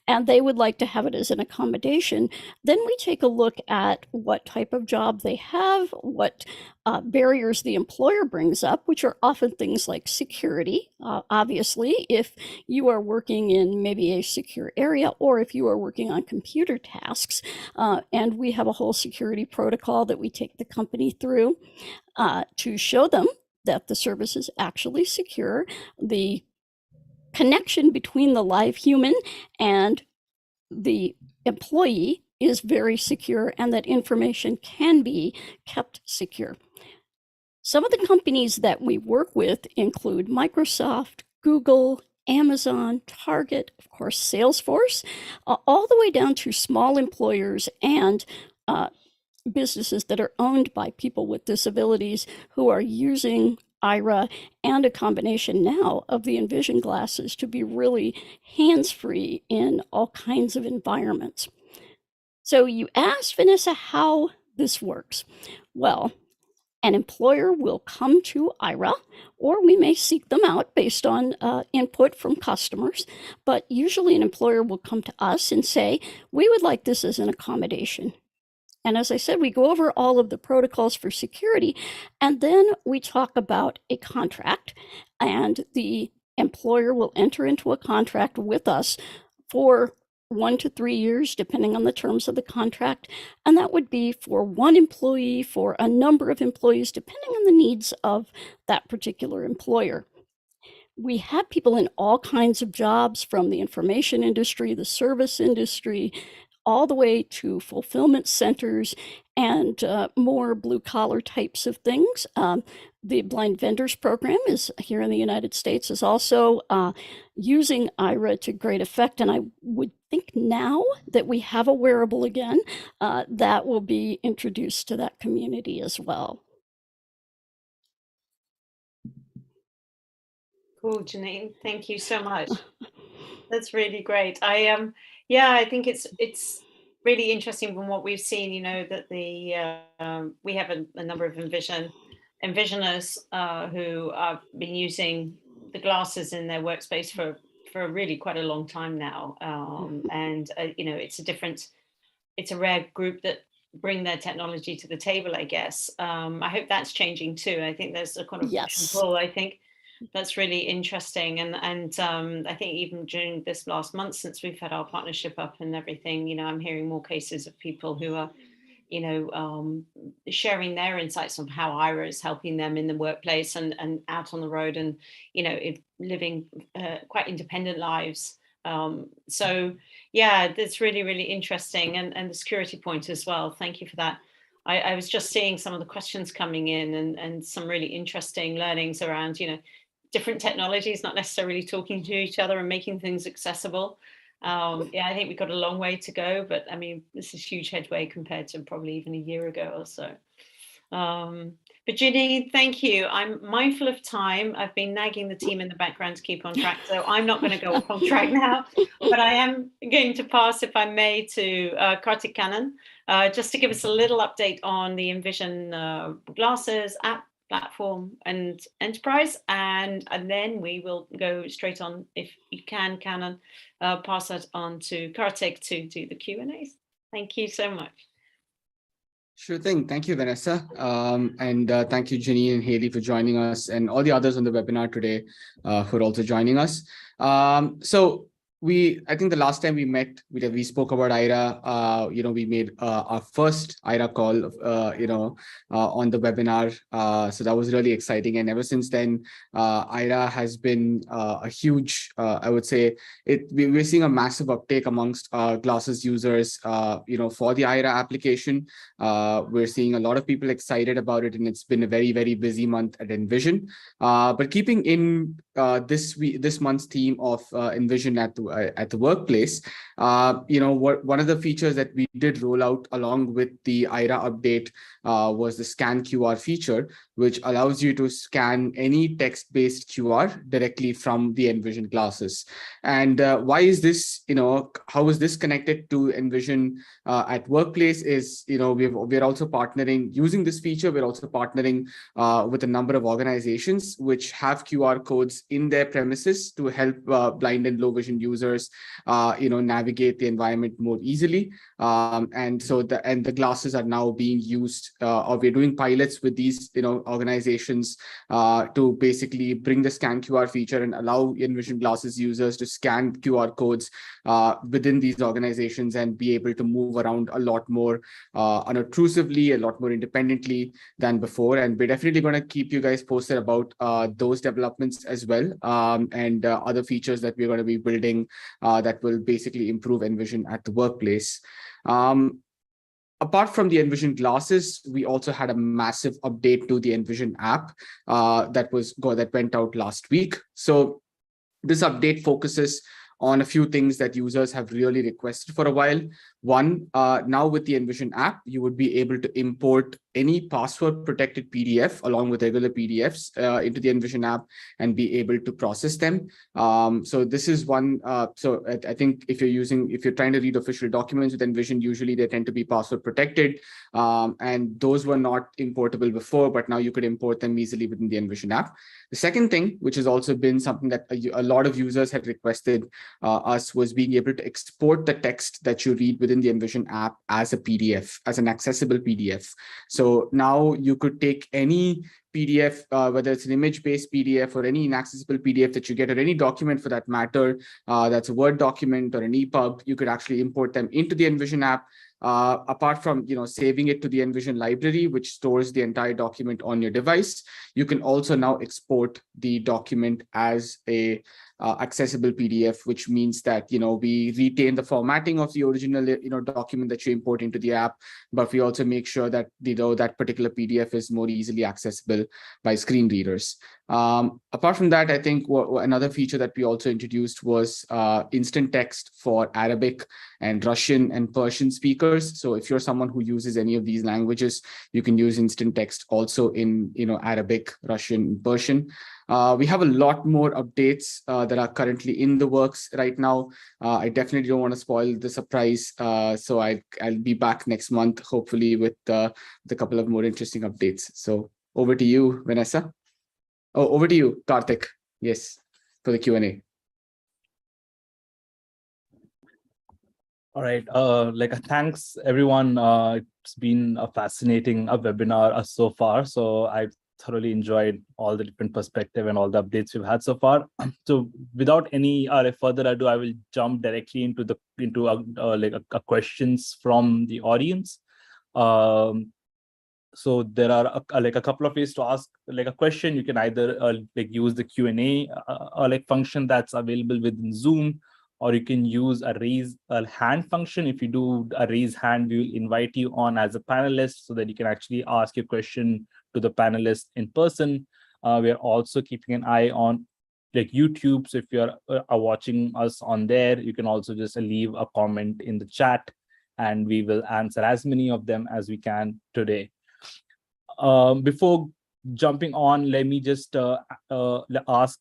Speaker 4: and they would like to have it as an accommodation, then we take a look at what type of job they have, what barriers the employer brings up, which are often things like security. Obviously, if you are working in maybe a secure area, or if you are working on computer tasks, and we have a whole security protocol that we take the company through to show them that the service is actually secure, the connection between the live human and the employee is very secure, and that information can be kept secure. Some of the companies that we work with include Microsoft, Google, Amazon, Target, of course, Salesforce, all the way down to small employers and businesses that are owned by people with disabilities who are using Aira and a combination now of the Envision glasses to be really hands-free in all kinds of environments. So you asked, Vanessa, how this works. Well, an employer will come to Aira, or we may seek them out based on input from customers, but usually an employer will come to us and say, we would like this as an accommodation. And as I said, we go over all of the protocols for security, and then we talk about a contract, and the employer will enter into a contract with us for 1 to 3 years, depending on the terms of the contract. And that would be for one employee, for a number of employees, depending on the needs of that particular employer. We have people in all kinds of jobs, from the information industry, the service industry, all the way to fulfillment centers and more blue-collar types of things. The Blind Vendors Program is here in the United States is also using Aira to great effect. And I would think now that we have a wearable again, that will be introduced to that community as well.
Speaker 1: Cool, Janine. Thank you so much. That's really great. I think it's really interesting from what we've seen, that we have a number of envisioners who have been using the glasses in their workspace for really quite a long time now. And it's a rare group that bring their technology to the table, I guess. I hope that's changing too. I think there's a kind of push and pull. I think that's really interesting, and I think even during this last month, since we've had our partnership up and everything, I'm hearing more cases of people who are, sharing their insights on how Aira is helping them in the workplace and out on the road, and living quite independent lives So yeah, that's really, really interesting. And the security point as well. Thank you for that. I was just seeing some of the questions coming in and some really interesting learnings around, different technologies, not necessarily talking to each other and making things accessible. Yeah, I think we've got a long way to go, but I mean, this is huge headway compared to probably even a year ago or so. But Janine, thank you. I'm mindful of time. I've been nagging the team in the background to keep on track, so I'm not going to go off on track now, but I am going to pass, if I may, to Kartik Kannan, just to give us a little update on the Envision glasses app platform and enterprise, and then we will go straight on, if you can, Kannan, pass that on to Kartik to do the Q&As. Thank you so much.
Speaker 5: Sure thing. Thank you, Vanessa. And thank you, Jenny and Haley, for joining us, and all the others on the webinar today who are also joining us. I think the last time we met, we spoke about Aira. We made our first Aira call, on the webinar. So that was really exciting. And ever since then, Aira has been a huge, I would say, we're seeing a massive uptake amongst glasses users, for the Aira application. We're seeing a lot of people excited about it, and it's been a very, very busy month at Envision. But keeping in this month's theme of Envision at the workplace, one of the features that we did roll out along with the Aira update was the scan QR feature, which allows you to scan any text-based QR directly from the Envision glasses. And why is this? How is this connected to Envision at workplace? Is we're also partnering using this feature. We're also partnering with a number of organizations which have QR codes in their premises to help blind and low vision users, navigate the environment more easily. And the glasses are now being used, or we're doing pilots with these, organizations to basically bring the scan QR feature and allow Envision glasses users to scan QR codes within these organizations and be able to move around a lot more unobtrusively, a lot more independently than before. And we're definitely going to keep you guys posted about those developments as well, and other features that we're going to be building that will basically improve Envision at the workplace. Apart from the Envision glasses, we also had a massive update to the Envision app that went out last week. So this update focuses on a few things that users have really requested for a while. One, now with the Envision app, you would be able to import any password protected PDF along with regular PDFs into the Envision app and be able to process them. So this is one. So I think if you're trying to read official documents with Envision, usually they tend to be password protected, and those were not importable before, but now you could import them easily within the Envision app. The second thing, which has also been something that a lot of users had requested us, was being able to export the text that you read within the Envision app as a PDF, as an accessible PDF. So now you could take any PDF, whether it's an image-based PDF or any inaccessible PDF that you get, or any document for that matter, that's a Word document or an EPUB, you could actually import them into the Envision app. Apart from saving it to the Envision library, which stores the entire document on your device, you can also now export the document as a accessible PDF, which means that we retain the formatting of the original document that you import into the app, but we also make sure that that particular PDF is more easily accessible by screen readers. Apart from that, I think another feature that we also introduced was instant text for Arabic and Russian and Persian speakers. So if you're someone who uses any of these languages, you can use instant text also in Arabic, Russian, and Persian. We have a lot more updates that are currently in the works right now. I definitely don't want to spoil the surprise, so I'll be back next month, hopefully with a couple of more interesting updates. So over to you, Vanessa. Oh, over to you, Kartik. Yes, for the Q&A.
Speaker 6: All right. Thanks, everyone. It's been a fascinating webinar so far. So I thoroughly enjoyed all the different perspective and all the updates we've had so far. So without any further ado, I will jump directly into questions from the audience. So there are a couple of ways to ask a question. You can either use the Q&A function that's available within Zoom, or you can use a raise a hand function. If you do a raise hand, we will invite you on as a panelist so that you can actually ask your question to the panelist in person. We are also keeping an eye on like YouTube. So if you're watching us on there, you can also just leave a comment in the chat and we will answer as many of them as we can today. Before jumping on, let me just ask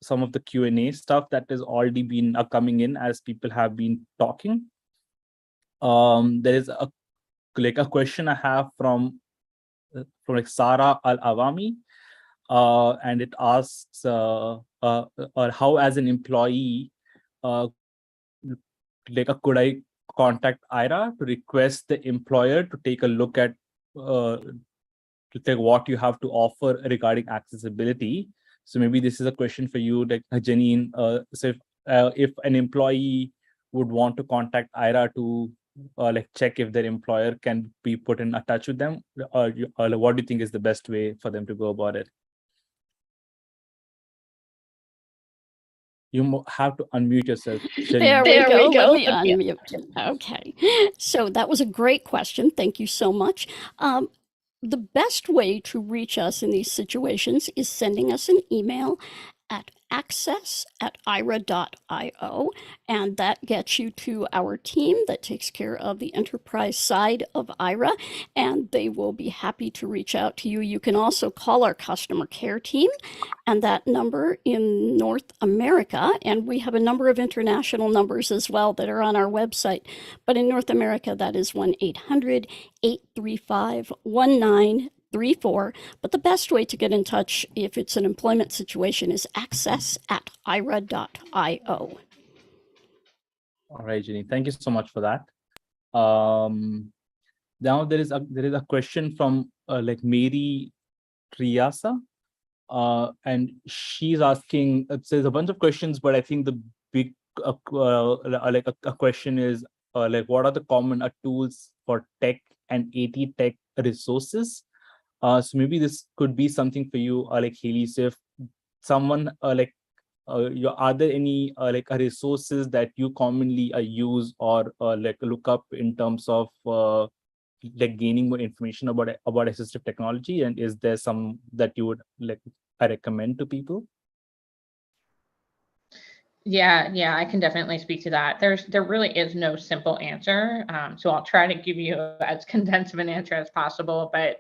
Speaker 6: some of the Q&A stuff that has already been coming in as people have been talking. There is a question I have from like Sara Al-Awami, and it asks how as an employee could I contact Aira to request the employer to take a look at what you have to offer regarding accessibility. So maybe this is a question for you, like Janine. So if an employee would want to contact Aira to like check if their employer can be put in touch with them, what do you think is the best way for them to go about it? You have to unmute yourself.
Speaker 4: There we go. Let me unmute. Okay. So that was a great question. Thank you so much. The best way to reach us in these situations is sending us an email at access@aira.io, and that gets you to our team that takes care of the enterprise side of Aira, and they will be happy to reach out to you. You can also call our customer care team, and that number in North America, and we have a number of international numbers as well that are on our website, but in North America, that is 1-800-835-1934. But the best way to get in touch if it's an employment situation is access@aira.io.
Speaker 6: All right, Jenny, thank you so much for that. Now there is a question from like Mary Triasa, and she's asking. There's a bunch of questions, but I think the big like a question is like what are the common tools for tech and AT tech resources? So maybe this could be something for you, like Haley. So if someone are there any like resources that you commonly use or like look up in terms of like gaining more information about assistive technology, and is there some that you would like recommend to people?
Speaker 2: Yeah, I can definitely speak to that. There really is no simple answer, so I'll try to give you as condensed of an answer as possible. But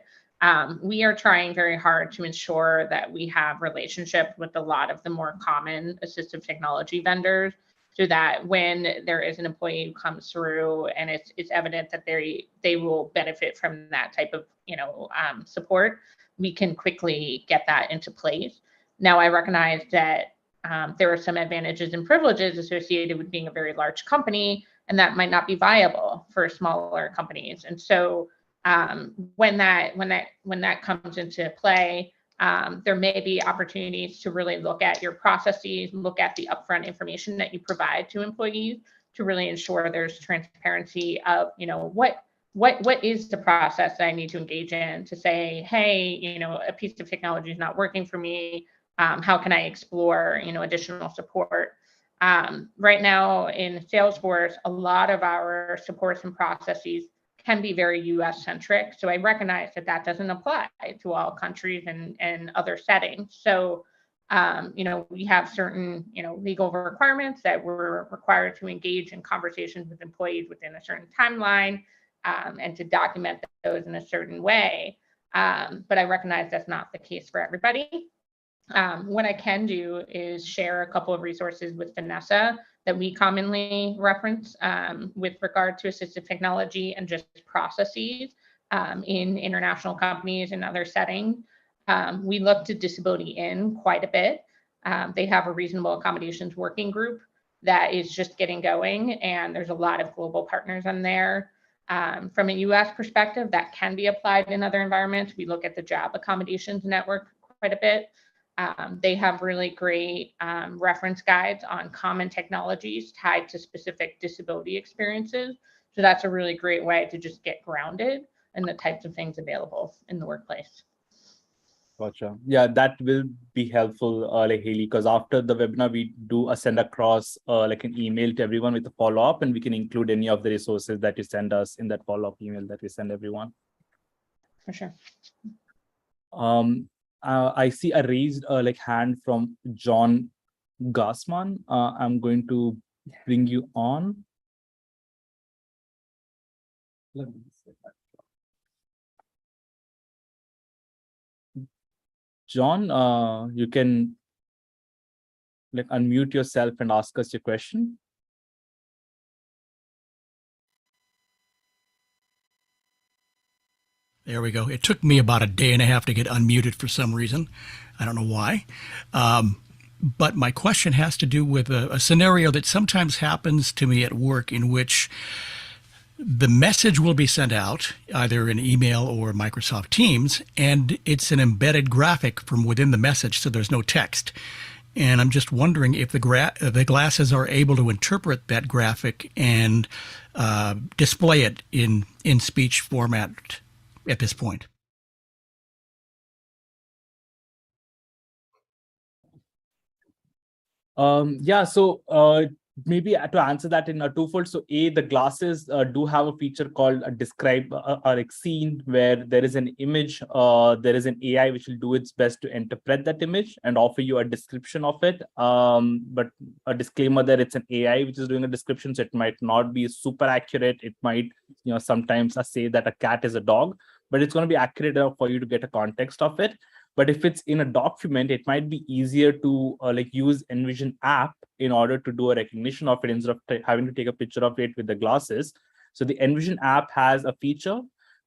Speaker 2: we are trying very hard to ensure that we have relationships with a lot of the more common assistive technology vendors, so that when there is an employee who comes through and it's evident that they will benefit from that type of support, we can quickly get that into place. Now, I recognize that there are some advantages and privileges associated with being a very large company, and that might not be viable for smaller companies. And so when that comes into play, there may be opportunities to really look at your processes, look at the upfront information that you provide to employees to really ensure there's transparency of, what is the process that I need to engage in to say, hey, a piece of technology is not working for me. How can I explore, additional support? Right now in Salesforce, a lot of our supports and processes can be very US centric. So I recognize that doesn't apply to all countries and other settings. So, we have certain, legal requirements that we're required to engage in conversations with employees within a certain timeline and to document those in a certain way. But I recognize that's not the case for everybody. What I can do is share a couple of resources with Vanessa that we commonly reference with regard to assistive technology and just processes in international companies and other settings. We look to Disability In quite a bit. They have a reasonable accommodations working group that is just getting going, and there's a lot of global partners on there. From a US perspective, that can be applied in other environments. We look at the Job Accommodations Network quite a bit. They have really great reference guides on common technologies tied to specific disability experiences. So that's a really great way to just get grounded in the types of things available in the workplace.
Speaker 6: Gotcha. Yeah, that will be helpful, like Haley, because after the webinar, we do send across like an email to everyone with a follow-up, and we can include any of the resources that you send us in that follow-up email that we send everyone.
Speaker 2: For sure.
Speaker 6: I see a raised like hand from John Gassman. I'm going to bring you on. Let me see that. John, you can like unmute yourself and ask us your question.
Speaker 7: There we go. It took me about a day and a half to get unmuted for some reason. I don't know why. But my question has to do with a scenario that sometimes happens to me at work, in which the message will be sent out either in email or Microsoft Teams, and it's an embedded graphic from within the message, so there's no text. And I'm just wondering if the glasses are able to interpret that graphic and display it in speech format at this point.
Speaker 6: Yeah, so maybe to answer that in a twofold. So the glasses do have a feature called a describe or like scene, where there is an image, there is an AI which will do its best to interpret that image and offer you a description of it. But a disclaimer that it's an AI which is doing a description, so it might not be super accurate. It might, sometimes say that a cat is a dog, but it's going to be accurate enough for you to get a context of it. But if it's in a document, it might be easier to like use Envision app in order to do a recognition of it instead of having to take a picture of it with the glasses. So the Envision app has a feature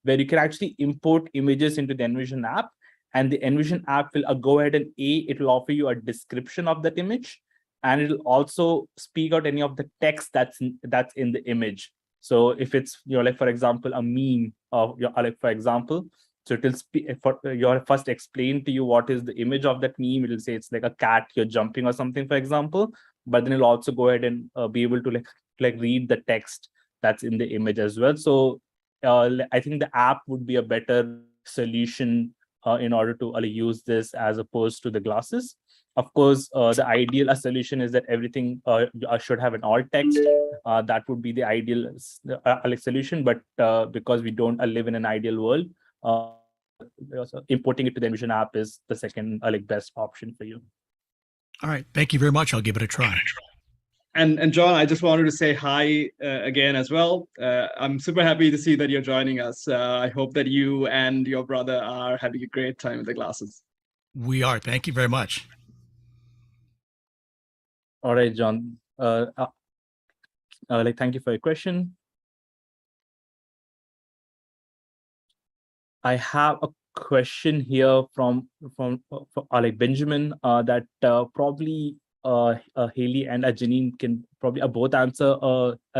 Speaker 6: where you can actually import images into the Envision app, and the Envision app will go ahead and it will offer you a description of that image, and it will also speak out any of the text that's in the image. So if it's like for example a meme of like for example. So it will first explain to you what is the image of that meme. It will say it's like a cat, you're jumping or something, for example. But then it'll also go ahead and be able to like read the text that's in the image as well. So I think the app would be a better solution in order to use this as opposed to the glasses. Of course, the ideal solution is that everything should have an alt text. That would be the ideal solution. But because we don't live in an ideal world, importing it to the Envision app is the second best option for you.
Speaker 7: All right, thank you very much. I'll give it a try.
Speaker 3: And John, I just wanted to say hi again as well. I'm super happy to see that you're joining us. I hope that you and your brother are having a great time with the glasses.
Speaker 7: We are. Thank you very much.
Speaker 6: All right, John. Thank you for your question. I have a question here from Benjamin that probably Haley and Janine can probably both answer.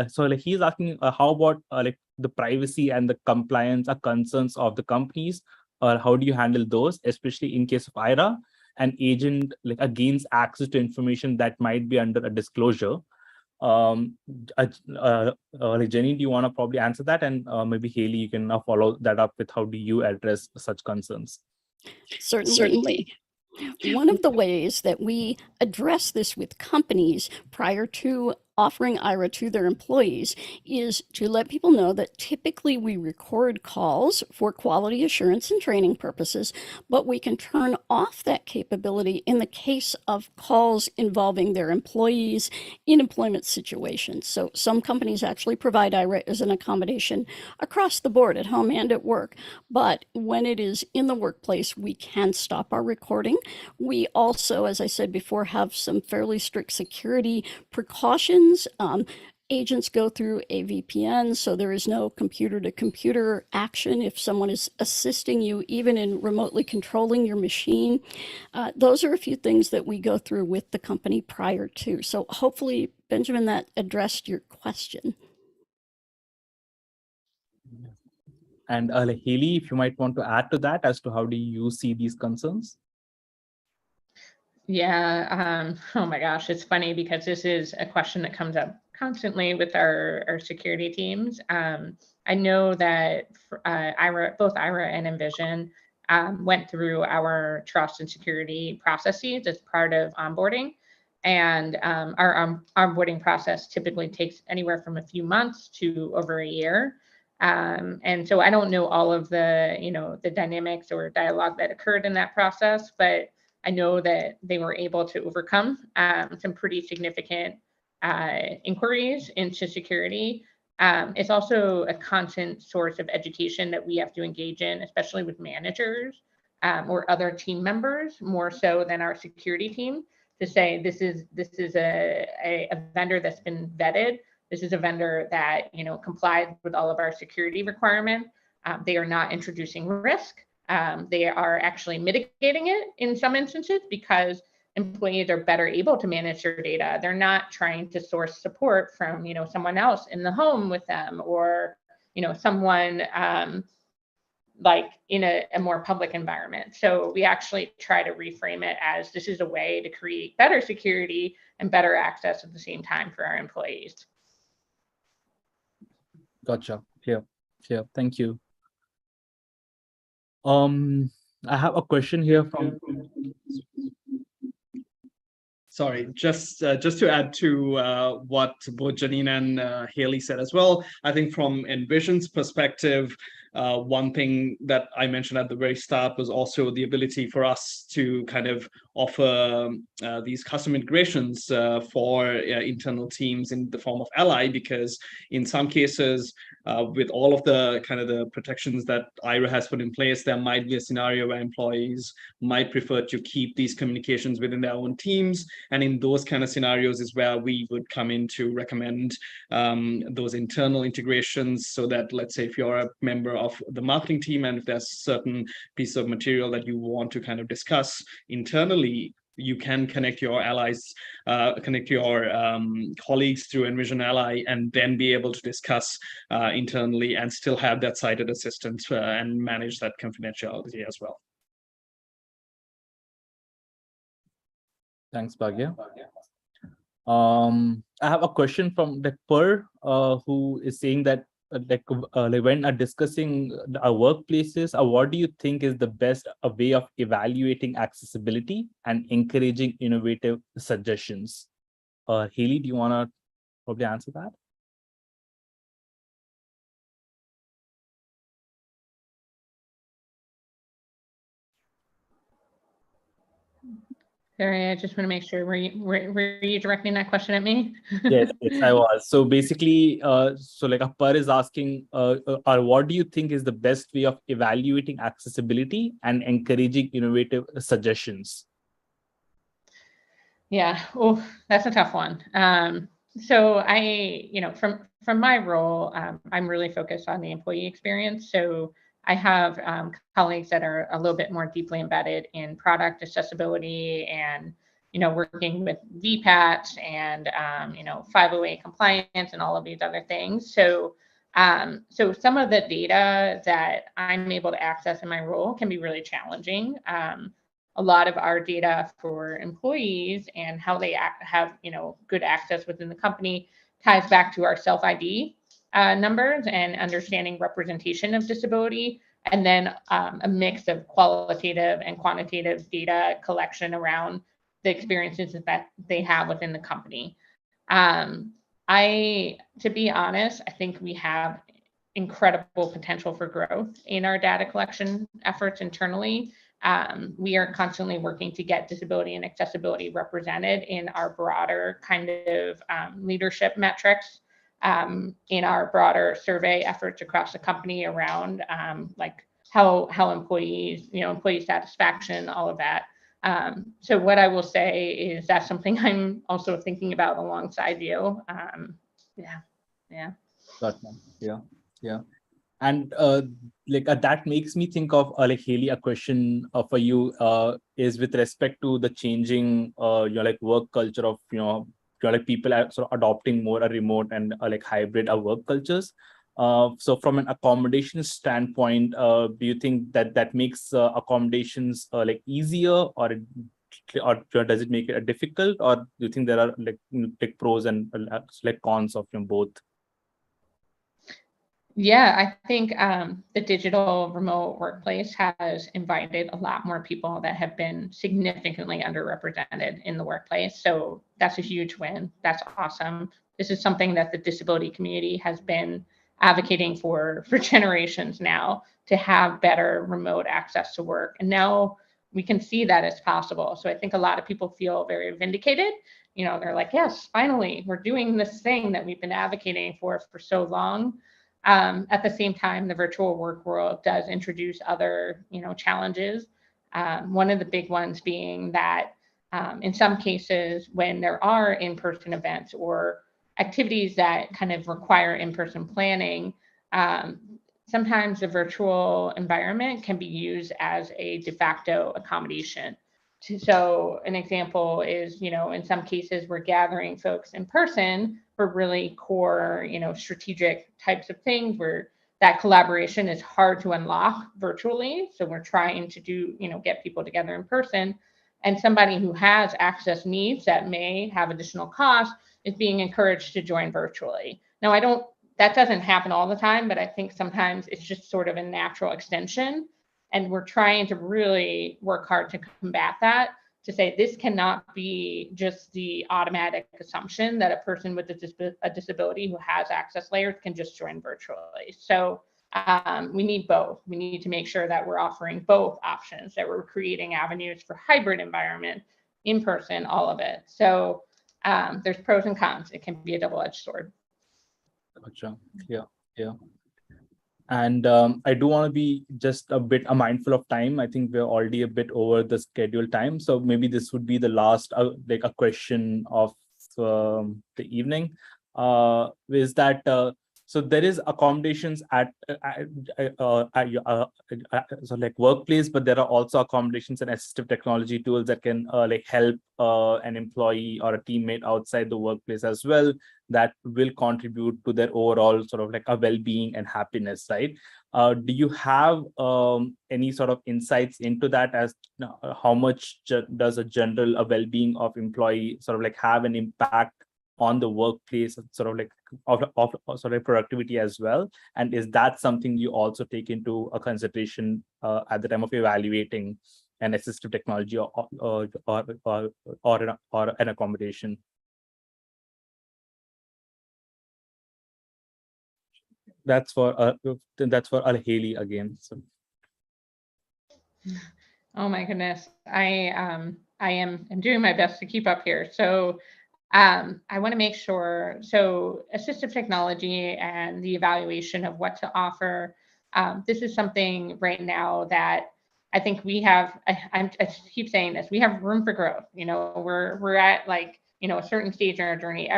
Speaker 6: So he's asking how about the privacy and the compliance concerns of the companies, or how do you handle those, especially in case of Aira, an agent gains access to information that might be under a disclosure. Jenny, do you want to probably answer that? And maybe Haley, you can follow that up with how do you address such concerns?
Speaker 4: Certainly. One of the ways that we address this with companies prior to offering Aira to their employees is to let people know that typically we record calls for quality assurance and training purposes, but we can turn off that capability in the case of calls involving their employees in employment situations. So some companies actually provide Aira as an accommodation across the board at home and at work, but when it is in the workplace, we can stop our recording. We also, as I said before, have some fairly strict security precautions. Agents go through a VPN, so there is no computer-to-computer action if someone is assisting you, even in remotely controlling your machine. Those are a few things that we go through with the company prior to. So hopefully, Benjamin, that addressed your question.
Speaker 6: And Haley, if you might want to add to that as to how do you see these concerns?
Speaker 2: Yeah. Oh my gosh, it's funny because this is a question that comes up constantly with our security teams. I know that both Aira and Envision went through our trust and security processes as part of onboarding. And our onboarding process typically takes anywhere from a few months to over a year. And so I don't know all of the, the dynamics or dialogue that occurred in that process, but I know that they were able to overcome some pretty significant inquiries into security. It's also a constant source of education that we have to engage in, especially with managers or other team members, more so than our security team, to say this is a vendor that's been vetted. This is a vendor that complies with all of our security requirements. They are not introducing risk. They are actually mitigating it in some instances because employees are better able to manage their data. They're not trying to source support from someone else in the home with them, or someone like in a more public environment. So we actually try to reframe it as this is a way to create better security and better access at the same time for our employees.
Speaker 6: Gotcha. Yeah. Thank you. I have a question here from.
Speaker 3: Sorry, just to add to what both Janine and Haley said as well, I think from Envision's perspective, one thing that I mentioned at the very start was also the ability for us to kind of offer these custom integrations for internal teams in the form of Ally, because in some cases, with all of the kind of the protections that Aira has put in place, there might be a scenario where employees might prefer to keep these communications within their own teams. And in those kind of scenarios is where we would come in to recommend those internal integrations, so that, let's say, if you're a member of the marketing team and if there's a certain piece of material that you want to kind of discuss internally, you can connect your allies, connect your colleagues through Envision Ally, and then be able to discuss internally and still have that cited assistance and manage that confidentiality as well.
Speaker 6: Thanks, Bhagya. I have a question from the Per, who is saying that when discussing our workplaces, what do you think is the best way of evaluating accessibility and encouraging innovative suggestions? Haley, do you want to probably answer that?
Speaker 2: Sorry, I just want to make sure, were you directing that question at me?
Speaker 6: Yes, I was. So basically, so like Per is asking, what do you think is the best way of evaluating accessibility and encouraging innovative suggestions?
Speaker 2: Yeah, oh, that's a tough one. So I, from my role, I'm really focused on the employee experience. So I have colleagues that are a little bit more deeply embedded in product accessibility and, working with VPATs and, 508 compliance and all of these other things. So, so some of the data that I'm able to access in my role can be really challenging. A lot of our data for employees and how they have, good access within the company ties back to our self-ID numbers and understanding representation of disability, and then a mix of qualitative and quantitative data collection around the experiences that they have within the company. To be honest, I think we have incredible potential for growth in our data collection efforts internally. We are constantly working to get disability and accessibility represented in our broader kind of leadership metrics, in our broader survey efforts across the company around like how employees, employee satisfaction, all of that. So what I will say is that's something I'm also thinking about alongside you. Yeah.
Speaker 6: Gotcha. Yeah. And that makes me think of like Haley, a question for you is with respect to the changing work culture of people are sort of adopting more a remote and like hybrid work cultures. So from an accommodation standpoint, do you think that makes accommodations like easier, or does it make it difficult, or do you think there are like pros and like cons of both?
Speaker 2: Yeah, I think the digital remote workplace has invited a lot more people that have been significantly underrepresented in the workplace. So that's a huge win. That's awesome. This is something that the disability community has been advocating for generations now, to have better remote access to work. And now we can see that it's possible. So I think a lot of people feel very vindicated. You know, they're like, yes, finally, we're doing this thing that we've been advocating for so long. At the same time, the virtual work world does introduce other, challenges. One of the big ones being that in some cases, when there are in-person events or activities that kind of require in-person planning, um, sometimes the virtual environment can be used as a de facto accommodation. So an example is, in some cases we're gathering folks in person for really core, strategic types of things where that collaboration is hard to unlock virtually. So we're trying to do, get people together in person. And somebody who has access needs that may have additional costs is being encouraged to join virtually. Now, that doesn't happen all the time, but I think sometimes it's just sort of a natural extension. And we're trying to really work hard to combat that, to say this cannot be just the automatic assumption that a person with a disability who has access layers can just join virtually. So we need both. We need to make sure that we're offering both options, that we're creating avenues for hybrid environment, in person, all of it. So there's pros and cons. It can be a double-edged sword.
Speaker 6: Gotcha. Yeah. And I do want to be just a bit mindful of time. I think we're already a bit over the scheduled time. So maybe this would be the last, like a question of the evening. Is that, so there is accommodations at so like workplace, but there are also accommodations and assistive technology tools that can like help an employee or a teammate outside the workplace as well, that will contribute to their overall sort of like a well-being and happiness, right? Do you have any sort of insights into that, as how much does a well-being of employee sort of like have an impact on the workplace, sort of like of sort of productivity as well? And is that something you also take into a consideration at the time of evaluating an assistive technology or an accommodation? That's for Haley again. So.
Speaker 2: Oh my goodness, I'm doing my best to keep up here. So I want to make sure. So assistive technology and the evaluation of what to offer. This is something right now that I think we have. I keep saying this. We have room for growth. We're at like a certain stage in our journey.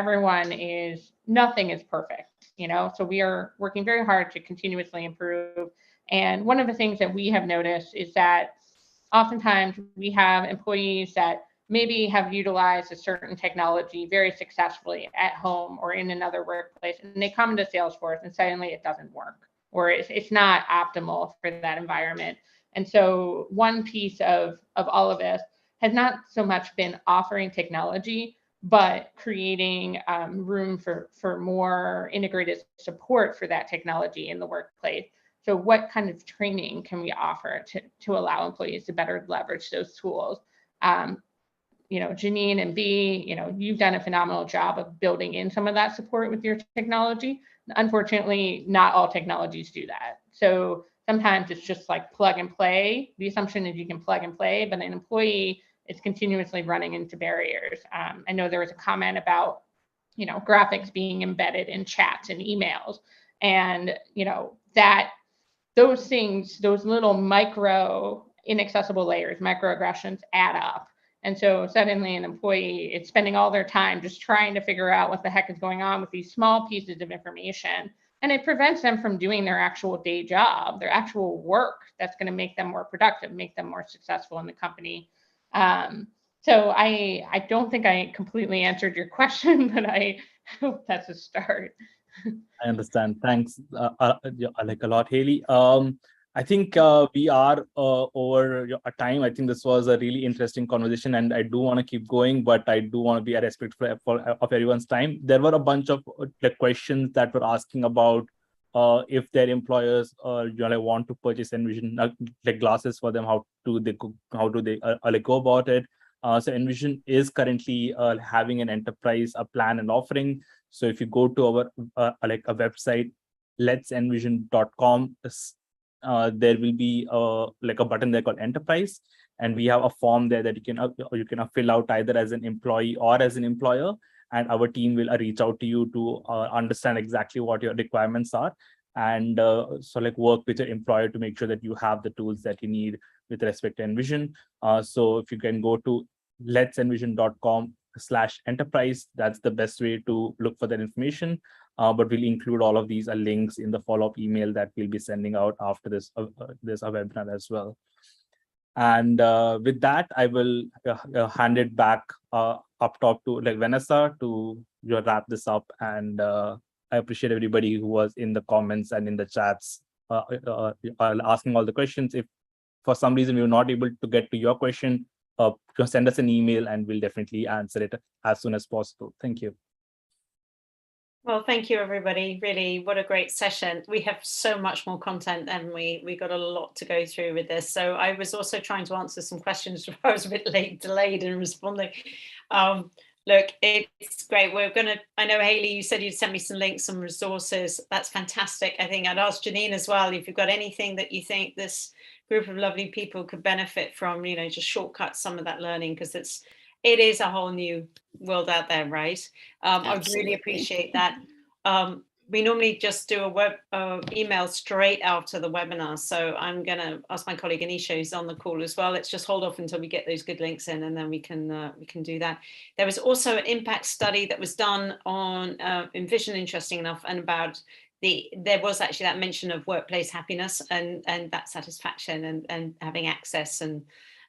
Speaker 2: Nothing is perfect. So we are working very hard to continuously improve. And one of the things that we have noticed is that oftentimes we have employees that maybe have utilized a certain technology very successfully at home or in another workplace, and they come to Salesforce and suddenly it doesn't work, or it's not optimal for that environment. And so one piece of all of this has not so much been offering technology, but creating room for more integrated support for that technology in the workplace. So what kind of training can we offer to allow employees to better leverage those tools? Janine and B, you've done a phenomenal job of building in some of that support with your technology. Unfortunately, not all technologies do that. So sometimes it's just like plug and play. The assumption is you can plug and play, but an employee is continuously running into barriers. I know there was a comment about, graphics being embedded in chats and emails, and, that those things, those little micro inaccessible layers, microaggressions add up. And so suddenly an employee is spending all their time just trying to figure out what the heck is going on with these small pieces of information. And it prevents them from doing their actual day job, their actual work that's going to make them more productive, make them more successful in the company. So I don't think I completely answered your question, but I hope that's a start.
Speaker 6: I understand. Thanks like a lot, Haley. I think we are over a time. I think this was a really interesting conversation, and I do want to keep going, but I do want to be respectful of everyone's time. There were a bunch of questions that were asking about if their employers want to purchase Envision like glasses for them, how do they go about it? So Envision is currently having an enterprise plan and offering. So if you go to our a website, letsenvision.com, there will be a button there called Enterprise, and we have a form there that you can fill out either as an employee or as an employer, and our team will reach out to you to understand exactly what your requirements are, and work with your employer to make sure that you have the tools that you need with respect to Envision. So if you can go to letsenvision.com/enterprise, that's the best way to look for that information. But we'll include all of these links in the follow-up email that we'll be sending out after this webinar as well. And with that, I will hand it back up top to Vanessa to wrap this up. And I appreciate everybody who was in the comments and in the chats asking all the questions. If for some reason we were not able to get to your question, just send us an email and we'll definitely answer it as soon as possible. Thank you.
Speaker 1: Well, thank you, everybody. Really, what a great session. We have so much more content and we got a lot to go through with this. So I was also trying to answer some questions. I was a bit delayed in responding. Look, it's great. I know, Hayley, you said you'd send me some links, some resources. That's fantastic. I think I'd ask Janine as well, if you've got anything that you think this group of lovely people could benefit from, just shortcut some of that learning, because it is a whole new world out there, right? I really appreciate that. We normally just do a web email straight after the webinar. So I'm going to ask my colleague Anisha, who's on the call as well. Let's just hold off until we get those good links in, and then we can do that. There was also an impact study that was done on Envision, interesting enough, and about there was actually that mention of workplace happiness and that satisfaction and having access and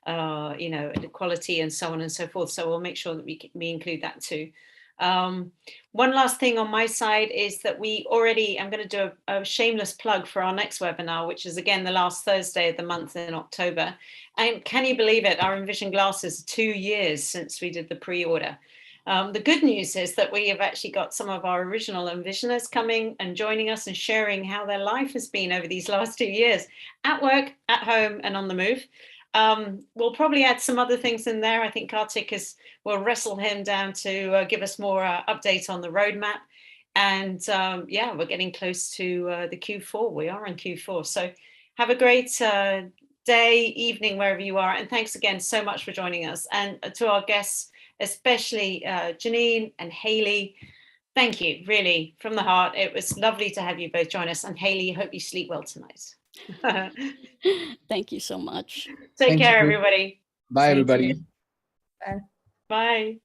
Speaker 1: equality and so on and so forth. So we'll make sure that we include that too. One last thing on my side is that I'm going to do a shameless plug for our next webinar, which is again the last Thursday of the month in October. And can you believe it? Our Envision glasses, 2 years since we did the pre-order. The good news is that we have actually got some of our original Envisioners coming and joining us and sharing how their life has been over these last 2 years, at work, at home, and on the move. We'll probably add some other things in there. I think Kartik we'll wrestle him down to give us more update on the roadmap. And we're getting close to the Q4. We are in Q4. So have a great day, evening, wherever you are. And thanks again so much for joining us. And to our guests, especially Janine and Hayley, thank you, really, from the heart. It was lovely to have you both join us. And Hayley, I hope you sleep well tonight.
Speaker 4: Thank you so much.
Speaker 1: Take care, everybody.
Speaker 5: Bye, everybody.
Speaker 2: Bye.
Speaker 1: Bye.